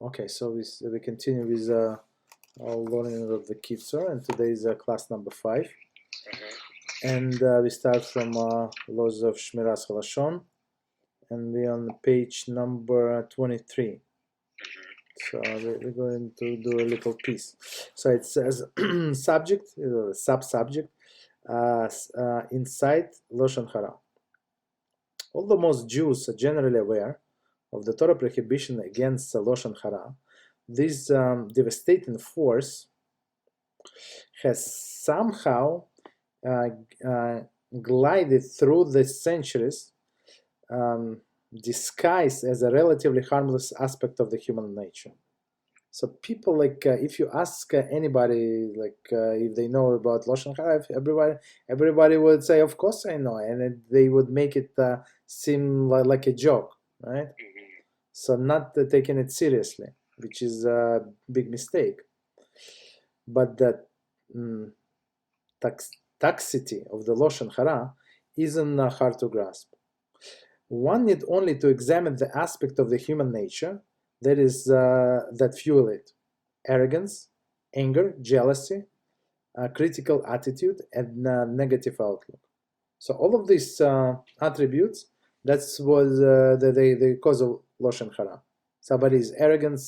Okay, so we continue with our learning of the Kitzur, and today is class number 5. And we start from laws of Shmiras Halashon, and we're on page number 23. So we're going to do a little piece. So it says subject, sub-subject, inside Lashon Hara. Although most Jews are generally aware of the Torah prohibition against Lashon Hara, this devastating force has somehow glided through the centuries, disguised as a relatively harmless aspect of the human nature. So people, like, if you ask anybody, like, if they know about Lashon Hara, everybody would say, of course I know, and they would make it seem like a joke, right? So not taking it seriously, which is a big mistake. But the toxicity of the Lashon Hara isn't hard to grasp. One need only to examine the aspect of the human nature that fuel it: arrogance, anger, jealousy, critical attitude, and negative outlook. So all of these attributes, that's was the cause of Lashon Hara. Somebody is arrogant,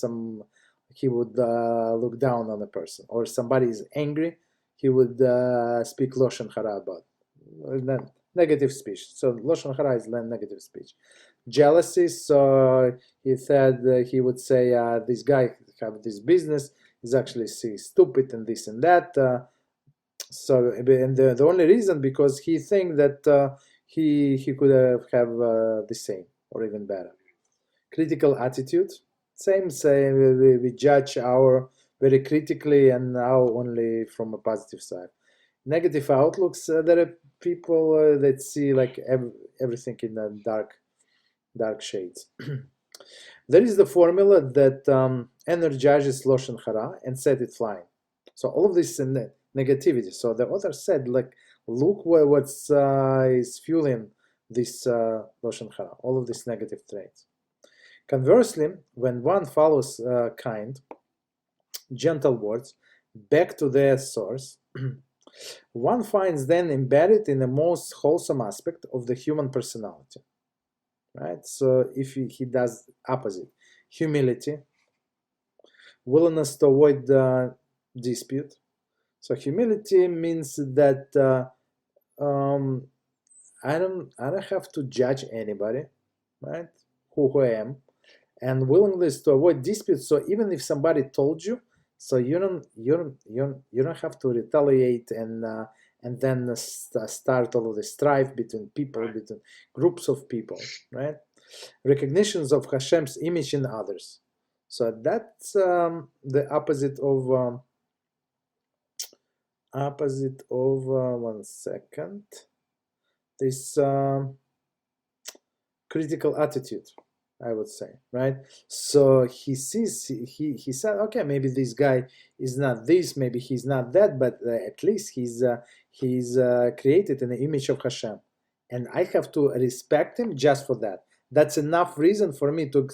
he would look down on a person, or somebody is angry, he would speak Lashon Hara about negative speech. So Lashon Hara is negative speech. Jealousy, so he said he would say this guy have this business is actually stupid and this and that. So and the only reason because he think that he could have the same or even better. Critical attitude, same. We judge our very critically and now only from a positive side. Negative outlooks, there are people that see like everything in the dark shades. There is the formula that energizes Lashon Hara and set it flying. So all of this negativity. So the author said, like, look what's is fueling this Lashon Hara, all of these negative traits. Conversely, when one follows kind, gentle words back to their source, one finds them embedded in the most wholesome aspect of the human personality. Right? So if he does opposite, humility, willingness to avoid dispute. So humility means that I don't have to judge anybody, right? Who I am, and willingness to avoid disputes. So even if somebody told you, so you don't have to retaliate and then start all of the strife between people, between groups of people, right? Recognitions of Hashem's image in others. So that's the opposite of one second. This critical attitude, I would say, right? So he said, okay, maybe this guy is not this, maybe he's not that, but at least he's created in the image of Hashem, and I have to respect him just for that. That's enough reason for me to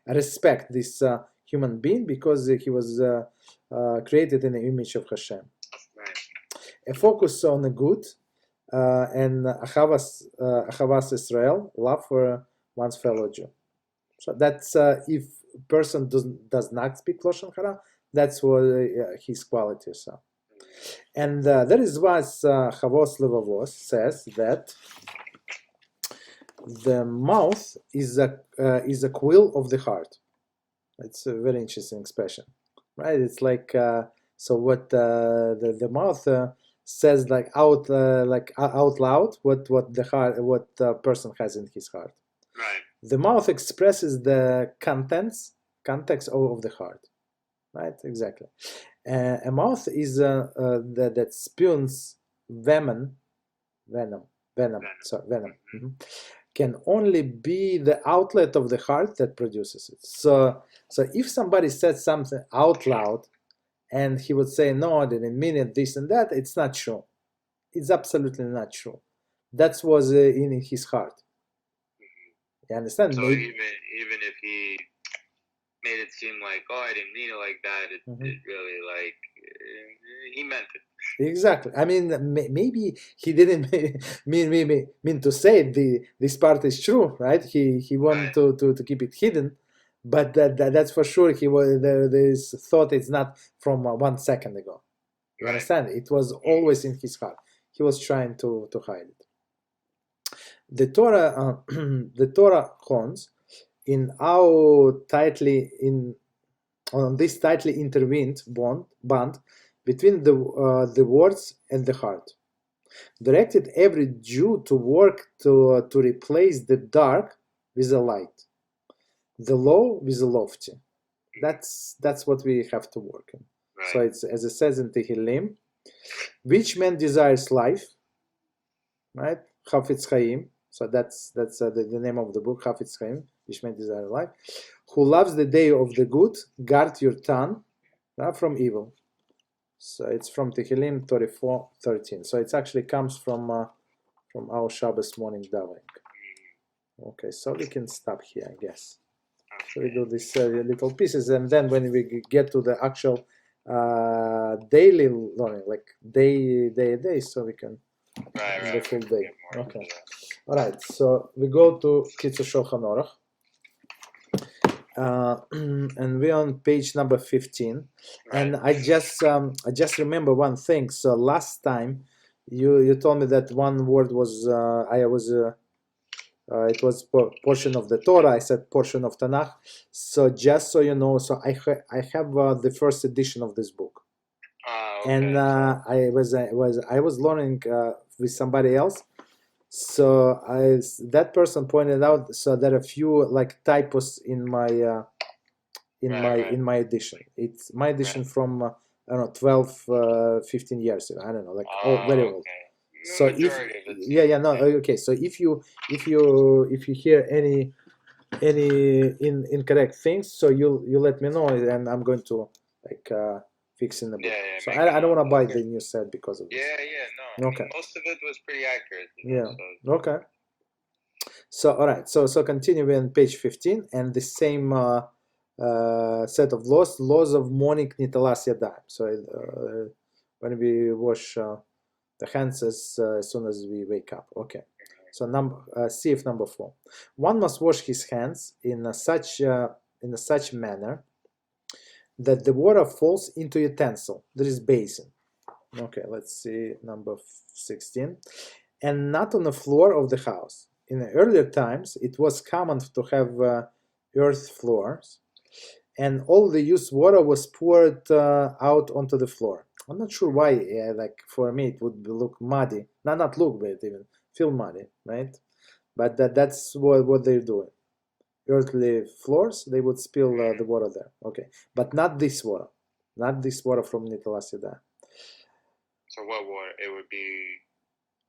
respect this human being because he was created in the image of Hashem. A focus on the good and Achavas Israel, love for one's fellow Jew. So that's if person does not speak Lashon Hara, that's what his qualities are. And there is what Chavos Levavos says that the mouth is a quill of the heart. It's a very interesting expression, right? It's like so what the mouth says like out loud what the heart, what the person has in his heart. Right. The mouth expresses the context of the heart, right? Exactly. A mouth is that spews venom. Mm-hmm. Can only be the outlet of the heart that produces it. So if somebody said something out loud, and he would say, no, I didn't mean it, this and that, it's not true. It's absolutely not true. That was in his heart. You understand? So even if he made it seem like, oh, I didn't mean it like that. It really, like, he meant it. Exactly. I mean, maybe he didn't mean to say this part is true, right? He wanted to keep it hidden, but that's for sure. He was this thought it's not from 1 second ago. You understand? It was always in his heart. He was trying to hide it. The Torah the Torah horns in how tightly on this tightly intervened bond between the words and the heart, directed every Jew to work to replace the dark with the light, the low with the lofty. That's what we have to work in. So it's, as it says in Tehillim, which man desires life, right? Chafetz Chaim. So that's the name of the book, Chafetz Chaim, which man desires life. Who loves the day of the good, guard your tongue from evil. So it's from Tehillim 34:13. So it actually comes from our Shabbos morning davening. Okay, so we can stop here, I guess. So we do these little pieces, and then when we get to the actual daily learning, like day, so we can the full day. Okay. All right. So we go to Kitzur Shulchan Aruch. And we're on page number 15, and I just remember one thing. So last time you told me that one word was it was portion of the Torah. I said portion of Tanakh. So just so you know, so I have the first edition of this book, and I was learning with somebody else. So that person pointed out, so there are a few like typos in my in my edition. It's my edition from I don't know 12 15 years ago. I don't know, like very old. So if okay. So if you hear any incorrect things, so you let me know, and I'm going to like fix in the book. So I don't want to buy the new set because of this. No. Okay. Most of it was pretty accurate. So. Okay. So all right. So continue on page 15, and the same set of laws of morning nitalas yadayim. So when we wash the hands as soon as we wake up. Okay. So CF number 4. One must wash his hands in such manner that the water falls into a utensil. There is basin. Okay, let's see number 16. And not on the floor of the house. In the earlier times, it was common to have earth floors, and all the used water was poured out onto the floor. I'm not sure why. Like for me, it would look muddy. Not look, but even feel muddy, right? But that's what they're doing. Earthly floors, they would spill the water there. Okay, but not this water. Not this water from Nitalas Yadayim. So what water? It would be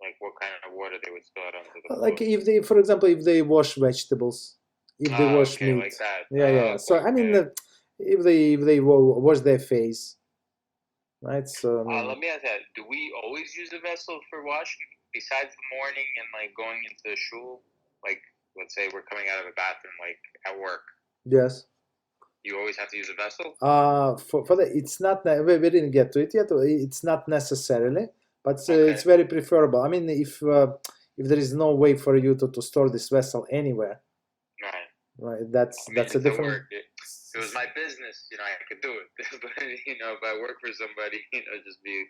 like what kind of water they would spill out onto the floor? Like if they, for example, if they wash vegetables, if they wash meat. Like that. Yeah. So I mean, if they wash their face, right? So let me ask that: do we always use a vessel for washing besides the morning and like going into the shul? Like, let's say we're coming out of a bathroom, like at work. Yes. You always have to use a vessel? For the, it's not, we didn't get to it yet. It's not necessarily, but it's very preferable. I mean, if there is no way for you to store this vessel anywhere, right? That's a different. If it was my business, I could do it. But if I work for somebody, just be,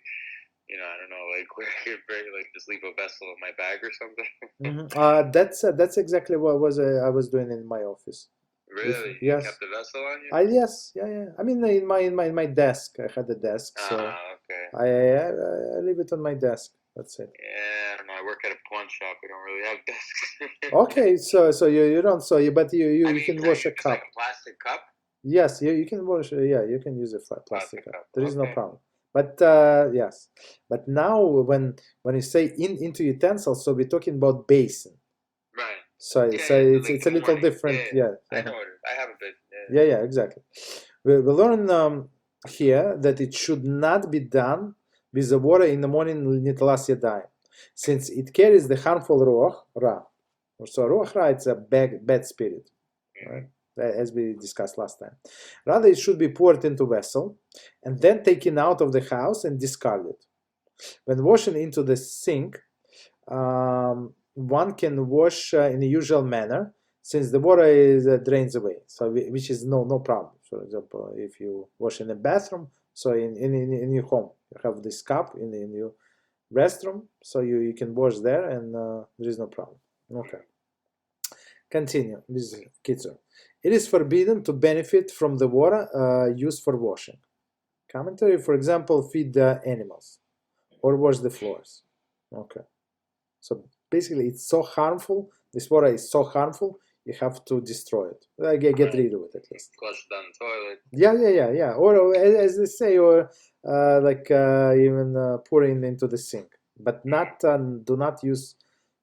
I don't know, like where I could like just leave a vessel in my bag or something. That's exactly what I was doing in my office. Really? Yes. You kept the vessel on you? Yes, yeah. I mean, in my desk, I had a desk, so I leave it on my desk. That's it. Yeah, I don't know. I work at a pawn shop. We don't really have desks. Okay, so you don't. But you can wash a cup. Like a plastic cup. Yes, you can wash. Yeah, you can use a plastic cup. There is no problem. But yes, but now when you say into utensils, so we're talking about basin. Right. So it's a little different. Yeah. I know it is. I have a bit. Yeah, exactly. We learn here that it should not be done with the water in the morning nitalas yadayim, since it carries the harmful ruach ra. So ruach ra, it's a bad spirit, right? as we discussed last time. Rather, it should be poured into vessel and then taken out of the house and discarded. When washing into the sink, one can wash in the usual manner, since the water is drains away, so which is no problem. For example, if you wash in the bathroom, so in your home, you have this cup in your restroom, so you can wash there, and there is no problem. Okay. Continue with Kitzur. It is forbidden to benefit from the water used for washing. Commentary, for example, feed the animals or wash the floors. Okay. So basically, it's so harmful. This water is so harmful. You have to destroy it. Get rid of it at least. Flush down the toilet. Yeah. Or as they say, or even pouring into the sink, but not do not use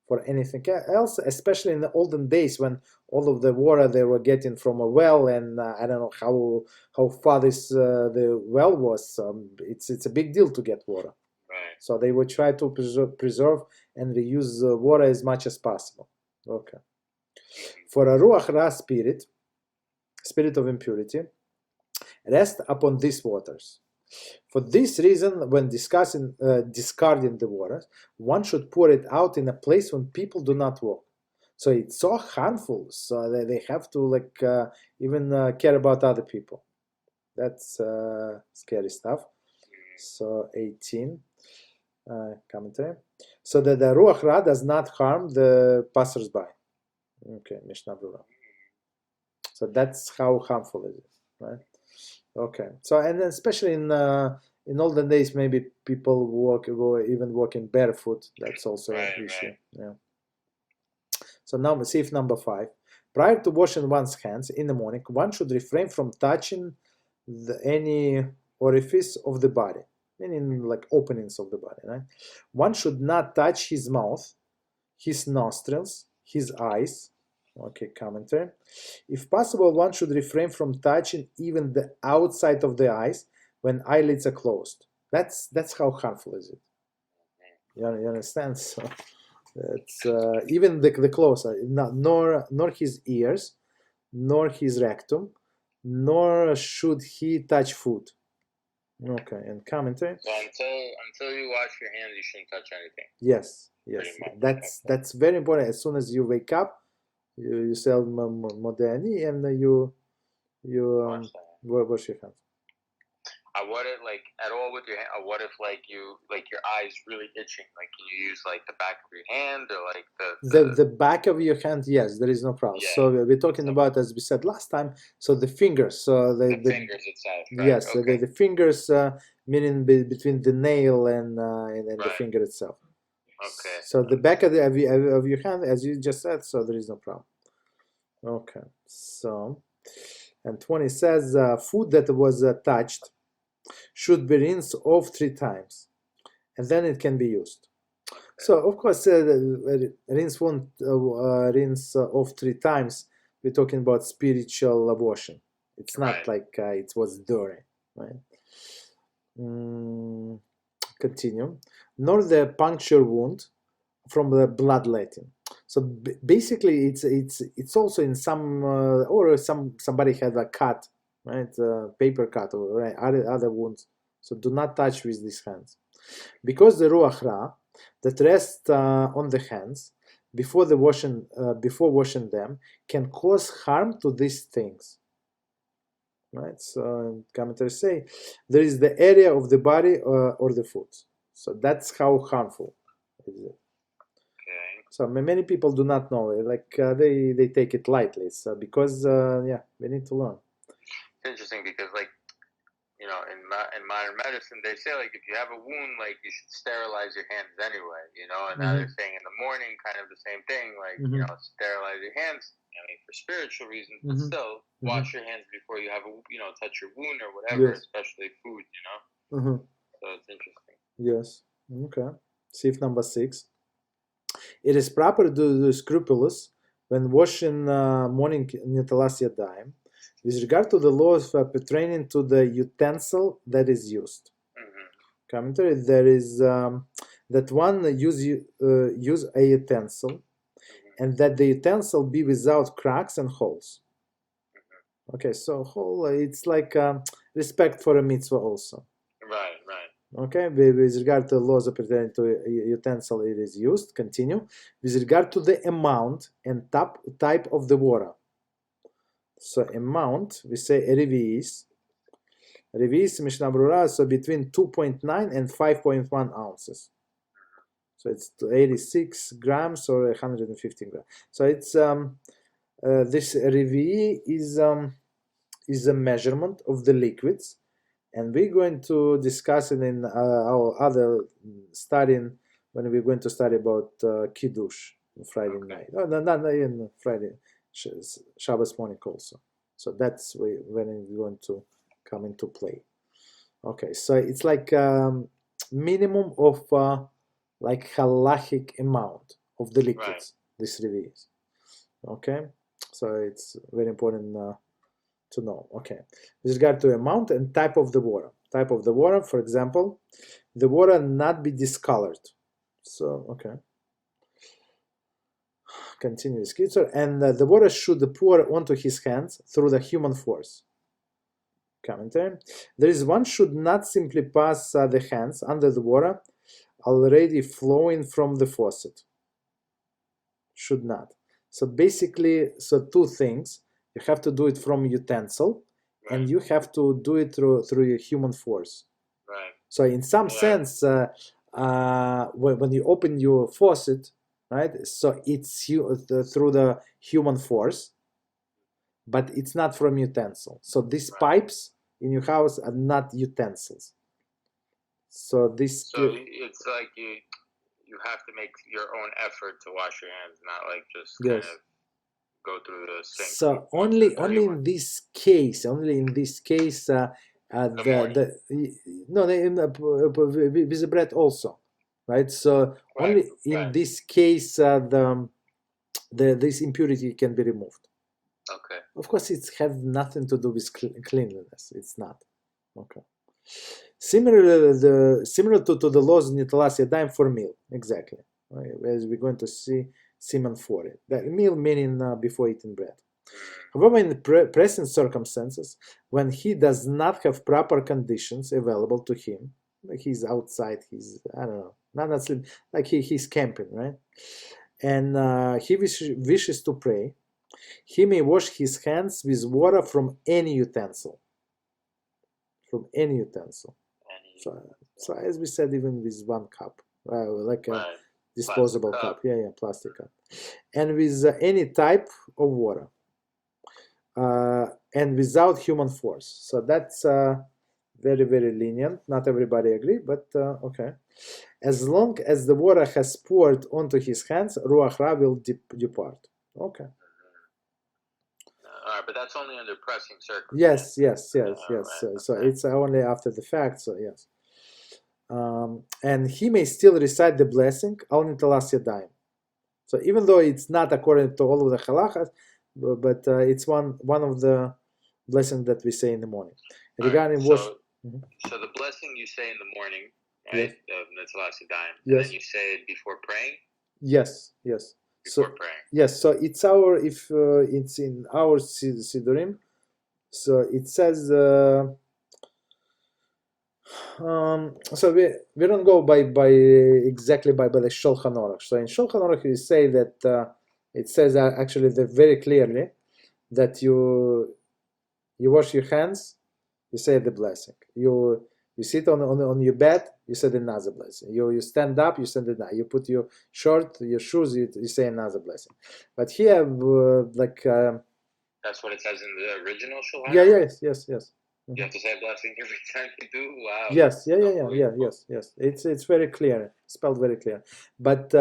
for anything else. Especially in the olden days when all of the water they were getting from a well, and I don't know how far this the well was. It's a big deal to get water. Right. So they would try to preserve and reuse water as much as possible. Okay. For a Ruach Ra spirit of impurity, rest upon these waters. For this reason, when discussing discarding the water, one should pour it out in a place when people do not walk. So it's so harmful, so they have to even care about other people. That's scary stuff. So 18 commentary. So that the Ruach Ra does not harm the passersby. Okay, Mishnah Berurah. So that's how harmful it is, right? Okay. So and especially in olden days, maybe people even walking barefoot. That's also an issue. Right. Yeah. So now see if number 5. Prior to washing one's hands in the morning, one should refrain from touching any orifice of the body, meaning like openings of the body, right? One should not touch his mouth, his nostrils, his eyes. Okay, commentary. If possible, one should refrain from touching even the outside of the eyes when eyelids are closed. That's how harmful is it. You understand? So it's even the close, nor his ears, nor his rectum, nor should he touch food. Okay, and commentary. So until you wash your hands, you shouldn't touch anything. Yes. That's very important. As soon as you wake up, you say Modeni, and you wash your hands. What if at all with your hand? What if your eyes really itching? Like, can you use the back of your hand or the back of your hand? Yes, there is no problem. Yeah. So we're talking about, as we said last time, so the fingers. So the fingers itself. Right? Yes, okay. the fingers, meaning between the nail and right. The finger itself. Okay. So the back of your hand, as you just said, so there is no problem. Okay. So, and 20 says food that was touched should be rinsed off 3 times, and then it can be used. So of course, rinse off 3 times. We're talking about spiritual washing. It's not right. It was dirty, right? Continue. Nor the puncture wound from the bloodletting. So basically, it's also in some or somebody had a cut, right? Paper cut or other wounds. So do not touch with these hands, because the Ruach Ra that rests on the hands before washing them can cause harm to these things. Right. So commentators say there is the area of the body or the foot. So that's how harmful is it. So many people do not know it. They take it lightly. So because we need to learn. It's interesting because in modern medicine they say if you have a wound you should sterilize your hands anyway. And now they're saying in the morning kind of the same thing sterilize your hands. I mean, for spiritual reasons, but still wash your hands before you have touch your wound or whatever, yes. Especially food. So it's interesting. Yes. Okay. See if number 6. It is proper to do scrupulous when washing morning netalas yadayim with regard to the laws pertaining to the utensil that is used. Commentary: there is that one use a utensil, and that the utensil be without cracks and holes. Okay, so whole it's like respect for a mitzvah also. Right. Okay, with regard to laws pertaining to utensil, it is used. Continue. With regard to the amount and type of the water. So amount, we say revi'is. Revi'is Mishnah Brura, so between 2.9 and 5.1 ounces. So it's 86 grams or 115 grams. So it's this revi'i is a measurement of the liquids. And we're going to discuss it in our other studying when we're going to study about Kiddush on Friday night. No, not even Friday, Shabbos morning also. So that's when it's going to come into play. Okay, so it's like minimum of like halachic amount of the liquids. This reveals. Okay, so it's very important to know. Okay, with regard to amount and type of the water. Type of the water, for example, the water not be discolored. So, okay. Continue with Kitzur. And the water should pour onto his hands through the human force. Commentary. There is one should not simply pass the hands under the water already flowing from the faucet. Should not. So basically, so two things. You have to do it from utensil, and you have to do it through your human force. Right. So in some sense, when you open your faucet, right? So it's through the human force, but it's not from utensil. So these pipes in your house are not utensils. So this. So it's like you have to make your own effort to wash your hands, not like just kind of go through the sink. So only in this case, with the bread also, right? So only in this case this impurity can be removed. Okay. Of course, it has nothing to do with cleanliness. It's not. Okay. Similar to the laws in Netalas Yadayim for meal, exactly. Right? As we're going to see. Siman for it. That meal meaning before eating bread. However, in the present circumstances, when he does not have proper conditions available to him, like he's outside, he's, I don't know, not sleeping, like he's camping, right? And he wishes to pray, he may wash his hands with water from any utensil. From any utensil. So as we said, even with one cup, like a disposable cup, plastic cup, and with any type of water, and without human force. So that's very, very lenient. Not everybody agree, but okay. As long as the water has poured onto his hands, Ruach Ra will depart. Okay. But that's only under pressing circumstances. Yes. So it's only after the fact. So yes. And he may still recite the blessing al netalas yadayim. So even though it's not according to all of the halachas, but it's one of the blessings that we say in the morning. Regarding wash. So the blessing you say in the morning, right, of netalas yadayim, and then you say it before praying. Yes. Before praying. Yes. So it's it's in our Sidurim. So it says. So we don't go by exactly by the Shulchan Aruch. So in Shulchan Aruch you say that it says actually very clearly that you wash your hands, you say the blessing. You sit on your bed, you say another blessing. You stand up, you say another. You put your shoes, you say another blessing. But here that's what it says in the original Shulchan. Yes. You have to say a blessing every time you do. Wow. Yes. It's very clear, spelled very clear. But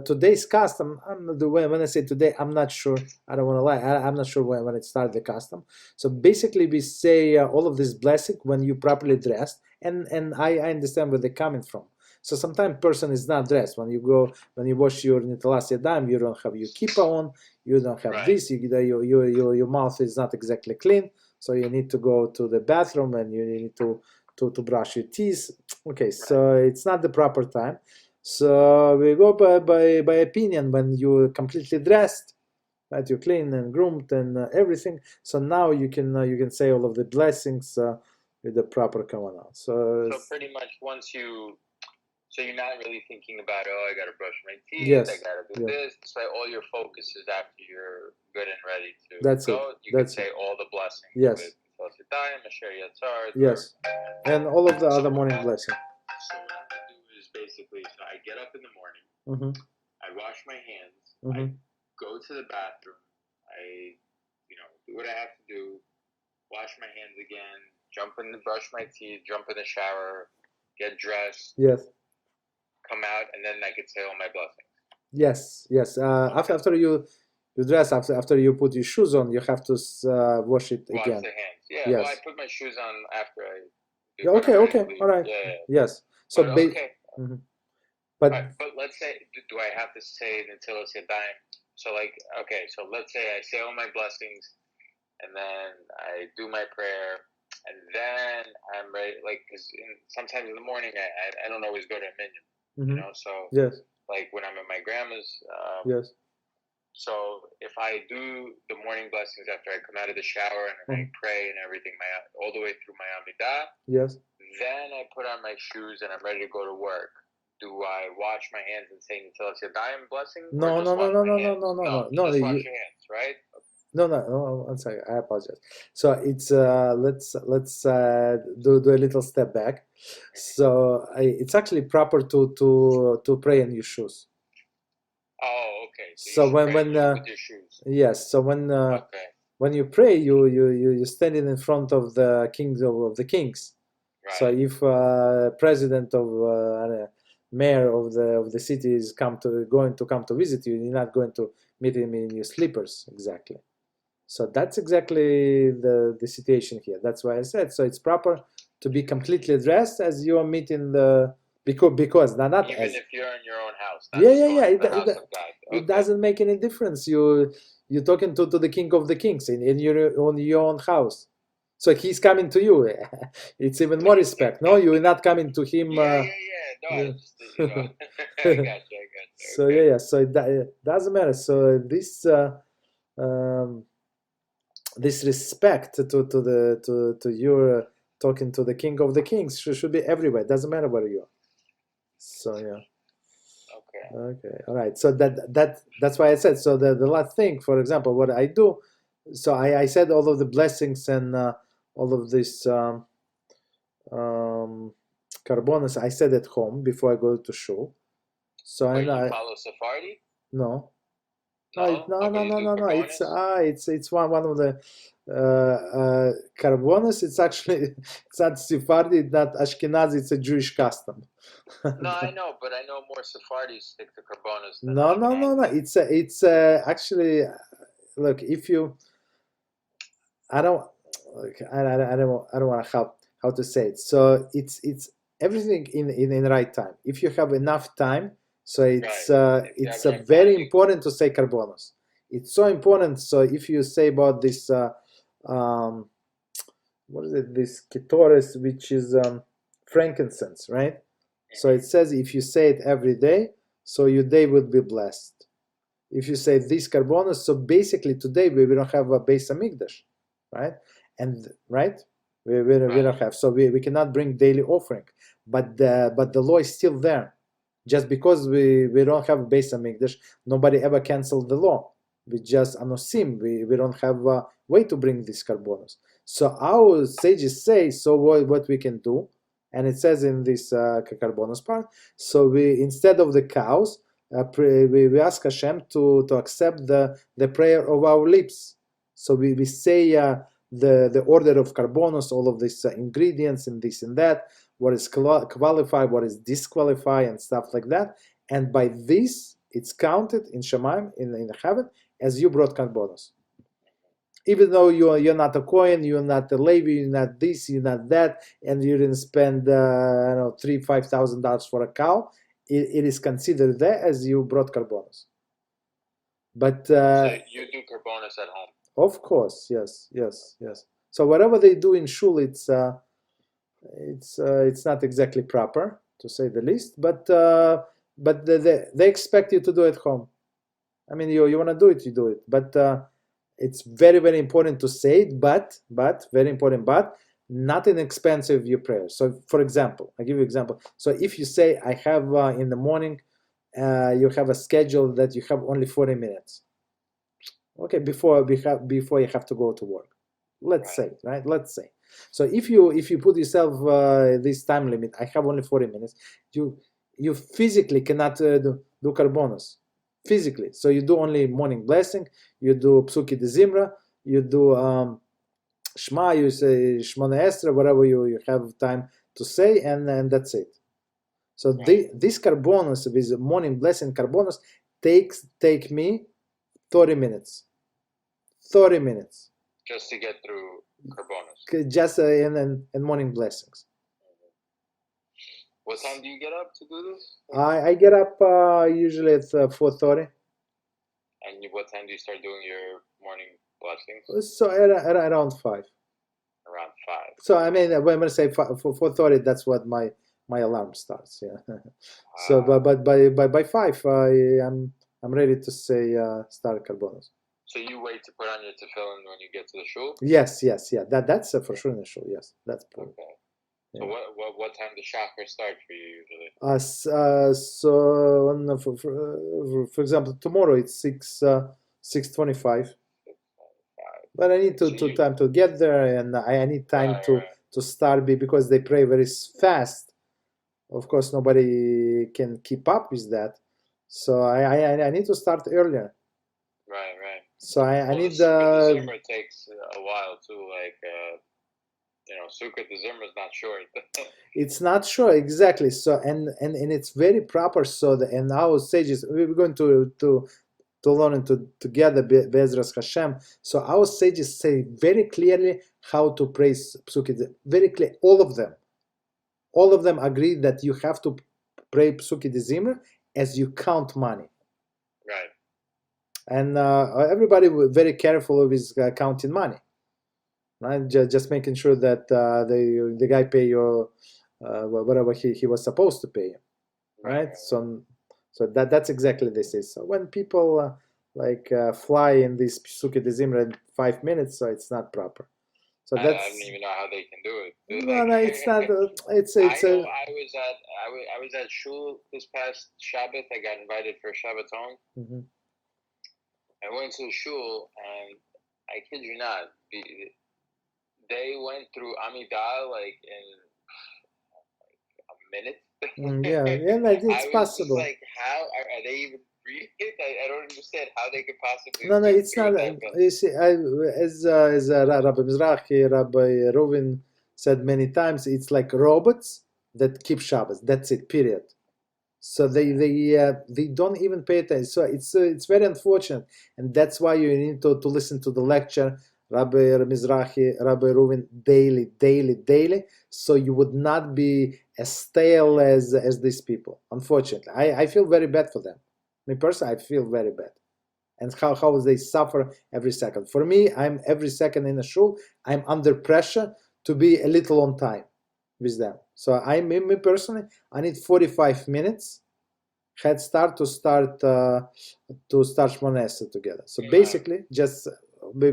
today's custom, when I say today, I'm not sure. I don't want to lie. I'm not sure when it started the custom. So basically, we say all of this blessing when you properly dressed, and I understand where they're coming from. So sometimes person is not dressed. When you wash your netalas yadayim, you don't have your kippah on. You don't have this. Your mouth is not exactly clean. So you need to go to the bathroom and you need to brush your teeth. Okay, so it's not the proper time. So we go by opinion when you're completely dressed, right? You're clean and groomed and everything. So now you can say all of the blessings with the proper kavanah. So pretty much once so you're not really thinking about, oh, I got to brush my teeth, yes, I got to do this. It's like all your focus is after you're good and ready to That's go. it. You That's can say all the blessings. Yes. Yes. And all of the other morning blessings. So what I do is basically, so I get up in the morning, I wash my hands, I go to the bathroom, I, do what I have to do, wash my hands again, brush my teeth, jump in the shower, get dressed. Yes. Come out, and then I could say all my blessings. Yes, yes. After you dress, after you put your shoes on, you have to wash it again. Wash the hands. Yeah. Yes. Well, I put my shoes on after I. Okay. All right. Yeah. Yes. So But let's say, do I have to say Netilas Yadayim? So so let's say I say all my blessings, and then I do my prayer, and then I'm ready. Because sometimes in the morning I don't always go to a minyan. So yes, like when I'm at my grandma's. Yes. So if I do the morning blessings after I come out of the shower and I pray and everything, all the way through my Amidah. Yes. Then I put on my shoes and I'm ready to go to work. Do I wash my hands and say Netilas Yadayim blessing? No. Just wash your hands, right? No. One second. I apologize. So it's let's do a little step back. So it's actually proper to pray in your shoes. Oh, okay. So when with your shoes. Yes. So when you pray, you standing in front of the kings of the kings. Right. So if president of mayor of the city is going to come to visit you, you're not going to meet him in your slippers exactly. So that's exactly the situation here. That's why I said, so it's proper to be completely dressed as you are meeting the, because not even as, if you're in your own house. It doesn't make any difference. You're talking to the king of the kings in your own house. So he's coming to you. It's even more respect. No, you're not coming to him. No, I got you. So so it doesn't matter. So this respect to your talking to the king of the kings should be everywhere. It doesn't matter where you are. So Okay. All right. So that's why I said. So the last thing, for example, what I do. So I said all of the blessings and all of this carbonas. I said at home before I go to shul. So you follow Sephardi? No. No. It's one of the carbonas. It's actually it's not Sephardi, it's not Ashkenazi. It's a Jewish custom. No, I know, but I know more Sephardis stick to carbonas. No. It's actually, look, if you, I don't want to how to say it. So it's everything in the right time. If you have enough time. So it's very important to say carbonos. It's so important. So if you say about this, what is it? This Kitzur, which is frankincense, right? So it says if you say it every day, so your day will be blessed. If you say this carbonos, so basically today we don't have a Beis Hamikdash, right? And right, we don't have. So we cannot bring daily offering, but the law is still there. Just because we don't have a Beis Hamikdash, nobody ever canceled the law. We just anosim. We don't have a way to bring these carbonos. So our sages say, so what we can do, and it says in this carbonos part. So we instead of the cows, we ask Hashem to accept the prayer of our lips. So we say the order of carbonos, all of these ingredients and this and that. What is qualified, what is disqualified, and stuff like that. And by this, it's counted in Shemaim, in the heaven, as you brought carbonos. Even though you're not a Kohen, you're not a Levi, you're not this, you're not that, and you didn't spend $3,000-$5,000 for a cow, it is considered there as you brought carbonos. But so you do carbonos at home. Of course, yes. So whatever they do in shul, it's not exactly proper, to say the least, but they expect you to do it at home. I mean, you want to do it, you do it. But it's very, very important to say it, but very important, but not inexpensive your prayer. So, for example, I give you an example. So if you say, I have in the morning, you have a schedule that you have only 40 minutes. Okay, before you have to go to work. Let's say, right? Let's say. So if you put yourself this time limit, I have only 40 minutes. You physically cannot do karbonos. Physically. So you do only morning blessing, you do psuki de zimra, you do shma, you say shmona esra, whatever you have time to say, and that's it. So this karbonos with morning blessing karbonos take me 30 minutes. 30 minutes. Just to get through karbonos. Just in morning blessings. What time do you get up to do this? I get up usually at 4:30. And what time do you start doing your morning blessings? So around 5. Around 5. So I mean, when I say 4:30, that's what my alarm starts. Yeah. So but by 5, I'm ready to say start karbonos. So you wait to put on your tefillin when you get to the shul? Yes, yeah. That's for sure in the shul. Yes, that's important. Okay. So what time does Shachar start for you usually? So for example, tomorrow it's 6:25. But I need to time to get there, and I need time to start because they pray very fast. Of course, nobody can keep up with that, so I need to start earlier. Right. So I need the Zimmer takes a while too, like. Sukkot the Zimmer is not short. It's not short, exactly. So and it's very proper. So and our sages, we're going to learn together BeEzrat HaShem. So our sages say very clearly how to praise Psuki. Very clear, all of them agree that you have to pray Psuki de Zimmer as you count money. Right. And everybody very careful with counting money. Right, just making sure that the guy pay your whatever he was supposed to pay, right? So that's exactly this is. So when people fly in this Psuki de Zimra in 5 minutes, so it's not proper. So I don't even know how they can do it. No, it's not. It's. I was at shul this past Shabbat. I got invited for Shabbat home. Mm-hmm. I went to the shul, and I kid you not, they went through Amidah like in a minute. Yeah, it's possible. Just like, how are they even breathing? I don't understand how they could possibly. No, it's not. You see, as Rabbi Mizrahi, Rabbi Reuven said many times, it's like robots that keep Shabbos. That's it. Period. So they don't even pay attention. So it's very unfortunate, and that's why you need to listen to the lecture, Rabbi Mizrahi, Rabbi Reuven, daily, so you would not be as stale as these people. Unfortunately, I feel very bad for them. Me personally, I feel very bad, and how they suffer every second. For me, I'm every second in a shul. I'm under pressure to be a little on time with them. So me personally, I need 45 minutes head start to start Shmona Esrei together. So basically, just we're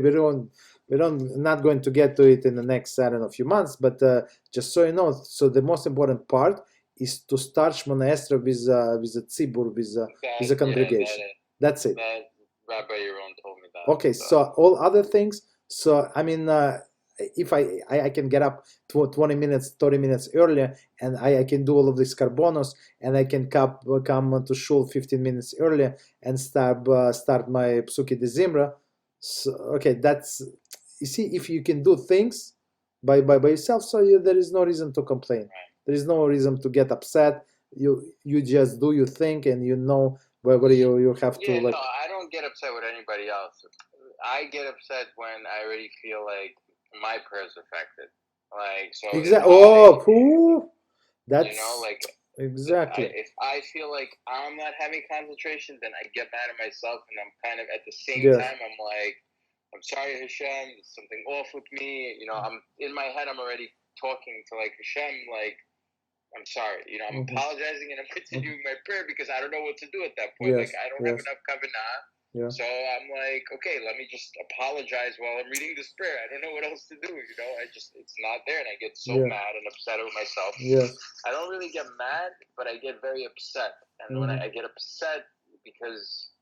not going to get to it in the next few months, but just so you know, so the most important part is to start Shmona Esrei with a tzibur, with a congregation. That's it. Rabbi Yaron told me that. Okay, so all other things. So I mean, if I can get up 20 minutes, 30 minutes earlier, and I can do all of these carbonos, and I can come to shul 15 minutes earlier and start my psuki de zimra. So, okay, that's, you see, if you can do things by yourself, so there is no reason to complain. Right. There is no reason to get upset. You just do your thing, and you know whether you have to like. No, I don't get upset with anybody else. I get upset when I already feel like my prayers affected. Like, so exactly. That's exactly. If I feel like I'm not having concentration, then I get mad at myself, and I'm kind of at the same time I'm like, I'm sorry, Hashem, there's something off with me. I'm in my head, I'm already talking to like Hashem, like, I'm sorry, I'm apologizing, and I'm continuing my prayer because I don't know what to do at that point. Like, I don't have enough kavanah. Yeah. So I'm like, okay, let me just apologize while I'm reading this prayer. I don't know what else to do, it's not there, and I get so mad and upset with myself. Yes. I don't really get mad, but I get very upset. And when I get upset because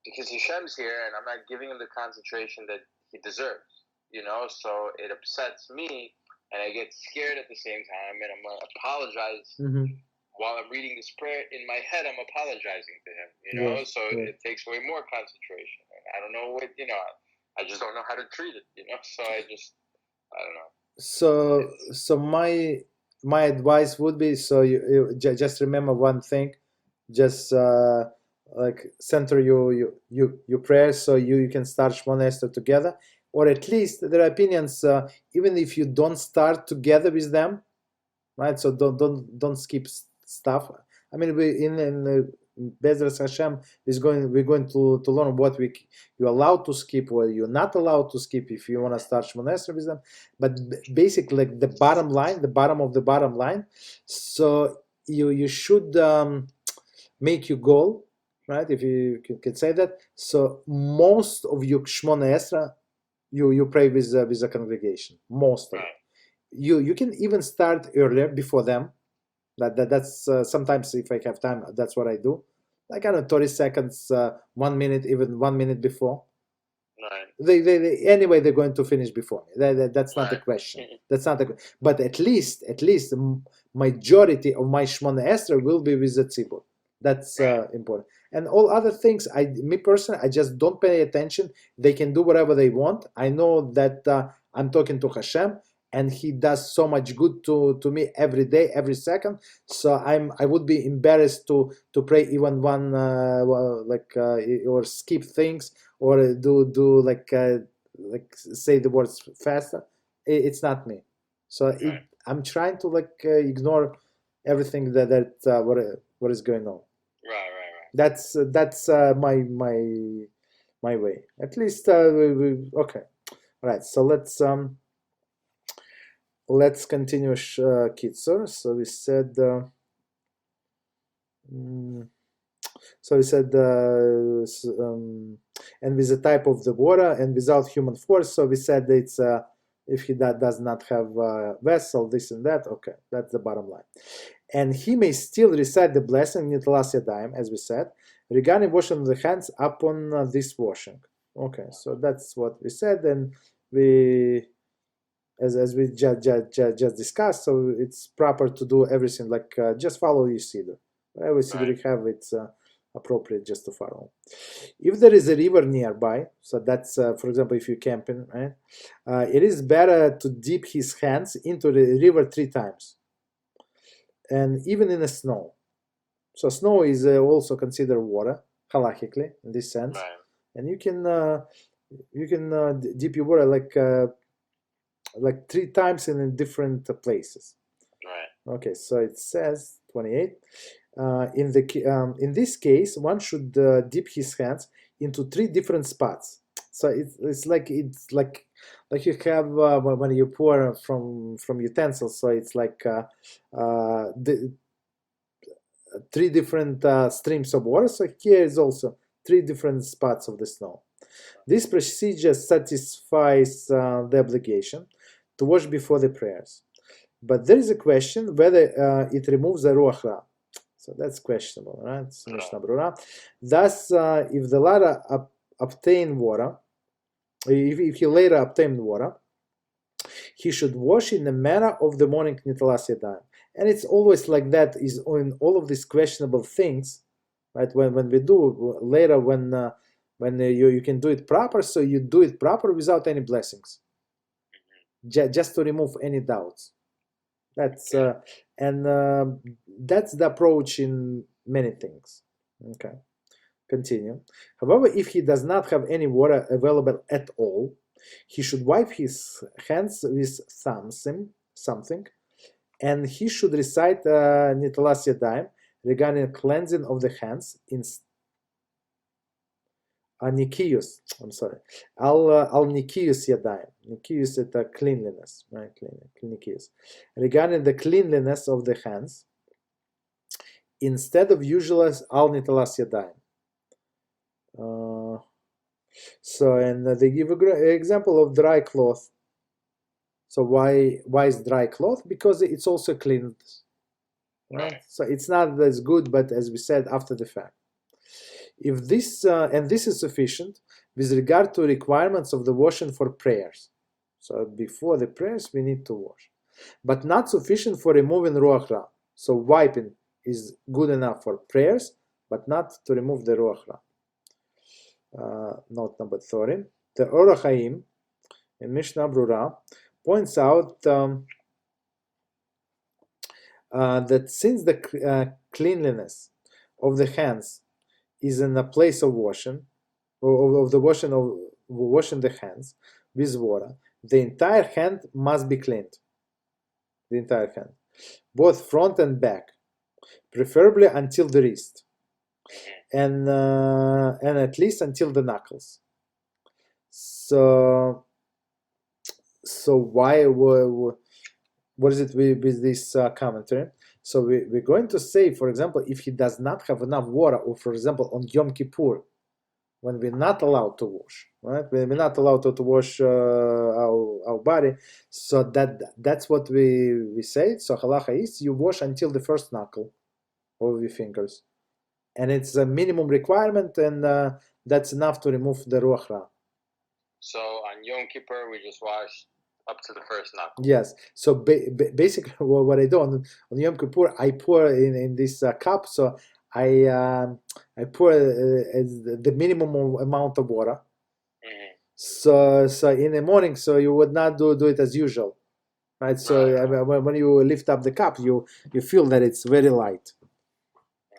Hashem's here and I'm not giving him the concentration that he deserves, so it upsets me, and I get scared at the same time, and I'm going to apologize. While I'm reading this prayer, in my head, I'm apologizing to him, so it takes away more concentration. And I don't know what, I just don't know how to treat it, so I don't know. So my advice would be, so you just remember one thing, just like center your prayers, so you can start Shmona Esrei together, or at least their opinions, even if you don't start together with them, right? So don't skip stuff. I mean, we in BeEzrat HaShem we're going to learn what you're allowed to skip, or you're not allowed to skip if you want to start Shmona Esrei with them. But basically, like the bottom of the bottom line. So you should make your goal, right? If you can say that. So most of your Shmona Esrei, you pray with the congregation. Most of it. You can even start earlier before them. That's sometimes, if I have time, that's what I do. Like, I don't know, 30 seconds, 1 minute, even 1 minute before. Right. They anyway, they're going to finish before me. That's not a question. That's not a. But at least the majority of my Shmona Esrei will be with the tzibur. That's important. And all other things, me personally, I just don't pay attention. They can do whatever they want. I know that I'm talking to Hashem, and he does so much good to me every day, every second. So I would be embarrassed to pray even one or skip things, or do like say the words faster. It's not me. So I'm trying to ignore everything that what is going on. Right. That's my way. At least okay. All right. So let's continue Kitzur. So we said. And with the type of the water and without human force. So we said it's if he does not have a vessel, this and that. Okay, that's the bottom line. And he may still recite the blessing Nitalas Yadayim, as we said, regarding washing the hands upon this washing. Okay, so that's what we said, and we, as we just discussed, so it's proper to do everything like just follow your siddur. Whatever siddur you have, it's appropriate just to follow. If there is a river nearby, so that's for example, if you're camping, right, it is better to dip his hands into the river 3 times, and even in the snow. So snow is also considered water halachically in this sense, and you can dip your water like 3 times in different places. Right. Okay, so it says 28. In this case, one should dip his hands into 3 different spots. So it's like you have when you pour from utensils. So it's like the 3 different streams of water. So here is also 3 different spots of the snow. This procedure satisfies the obligation to wash before the prayers. But there is a question whether it removes the ruach ra. So that's questionable, right? Thus, if the latter obtain water, if he later obtained water, he should wash in the manner of the morning nitalas yadayim. And it's always like that is on all of these questionable things, right? When we do later, when you can do it proper, so you do it proper without any blessings, just to remove any doubts. That's that's the approach in many things. Okay, continue. However, if he does not have any water available at all, he should wipe his hands with something, and he should recite Nitalas Yadayim regarding cleansing of the hands in Nikiyus. I'm sorry. Al Nikiyus Yadayim. Nikiyus is cleanliness, right? Nikiyus. Regarding the cleanliness of the hands, instead of usual Al Nitalas Yadayim. So, and they give an example of dry cloth. So why is dry cloth? Because it's also cleaned, right? So it's not as good, but as we said, after the fact. If this and this is sufficient with regard to requirements of the washing for prayers. So before the prayers we need to wash, but not sufficient for removing ruach ra. So wiping is good enough for prayers, but not to remove the ruach ra. Note number 30. The Orach Chaim in Mishnah Brura points out that since the cleanliness of the hands is in a place of washing, of the washing the hands with water, the entire hand must be cleaned. The entire hand, both front and back, preferably until the wrist, and at least until the knuckles. So why? What is it with this commentary? So we're going to say, for example, if he does not have enough water, or for example on Yom Kippur, when we're not allowed to wash, right? When we're not allowed to wash our body, so that's what we say. So halacha is you wash until the first knuckle of your fingers, and it's a minimum requirement, and that's enough to remove the ruach ra. So on Yom Kippur we just wash up to the first knuckle. Yes. So basically, what I do on Yom Kippur, I pour in this cup. So I pour the minimum amount of water. So in the morning, so you would not do it as usual, right? So when you lift up the cup, you feel that it's very light,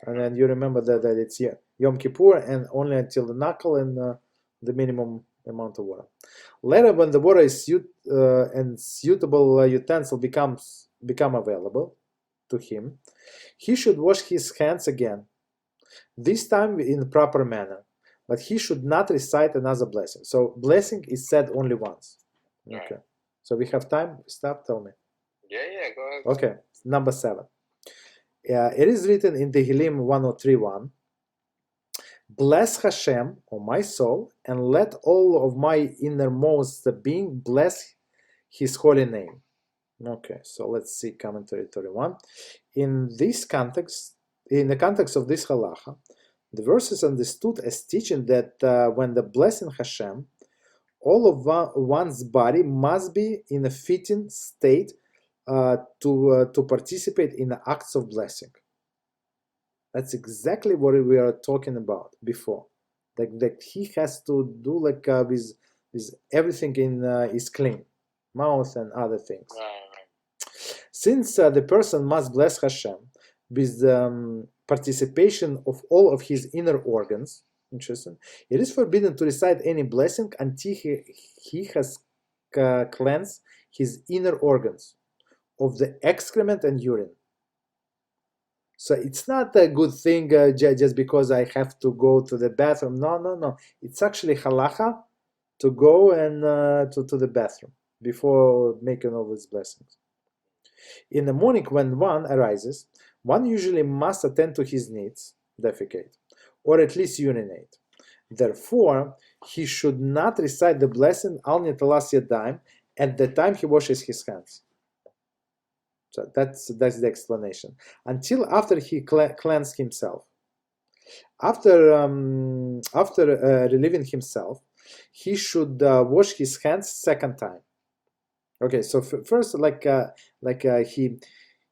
and then you remember that it's Yom Kippur and only until the knuckle and the minimum amount of water. Later, when the water is and suitable utensil become available to him, he should wash his hands again, this time in proper manner, but he should not recite another blessing. So blessing is said only once. Okay. Right. So we have time. Stop. Tell me. Yeah, go ahead. Okay. Number 7. It is written in Tehillim 103:1. Bless Hashem, O my soul, and let all of my innermost being bless His holy name. Okay, so let's see commentary 31. In the context of this halacha, the verse is understood as teaching that when the blessing Hashem, all of one's body must be in a fitting state to participate in the acts of blessing. That's exactly what we are talking about before. That he has to do with everything is clean, mouth and other things. Since the person must bless Hashem with participation of all of his inner organs, interesting, it is forbidden to recite any blessing until he has cleansed his inner organs of the excrement and urine. So it's not a good thing just because I have to go to the bathroom. No. It's actually halacha to go and to the bathroom before making all these blessings. In the morning when one arises, one usually must attend to his needs, defecate, or at least urinate. Therefore, he should not recite the blessing Al Nitalas Yadayim at the time he washes his hands. So that's the explanation. Until after he cleansed himself. After relieving himself, he should wash his hands second time. Okay, so first,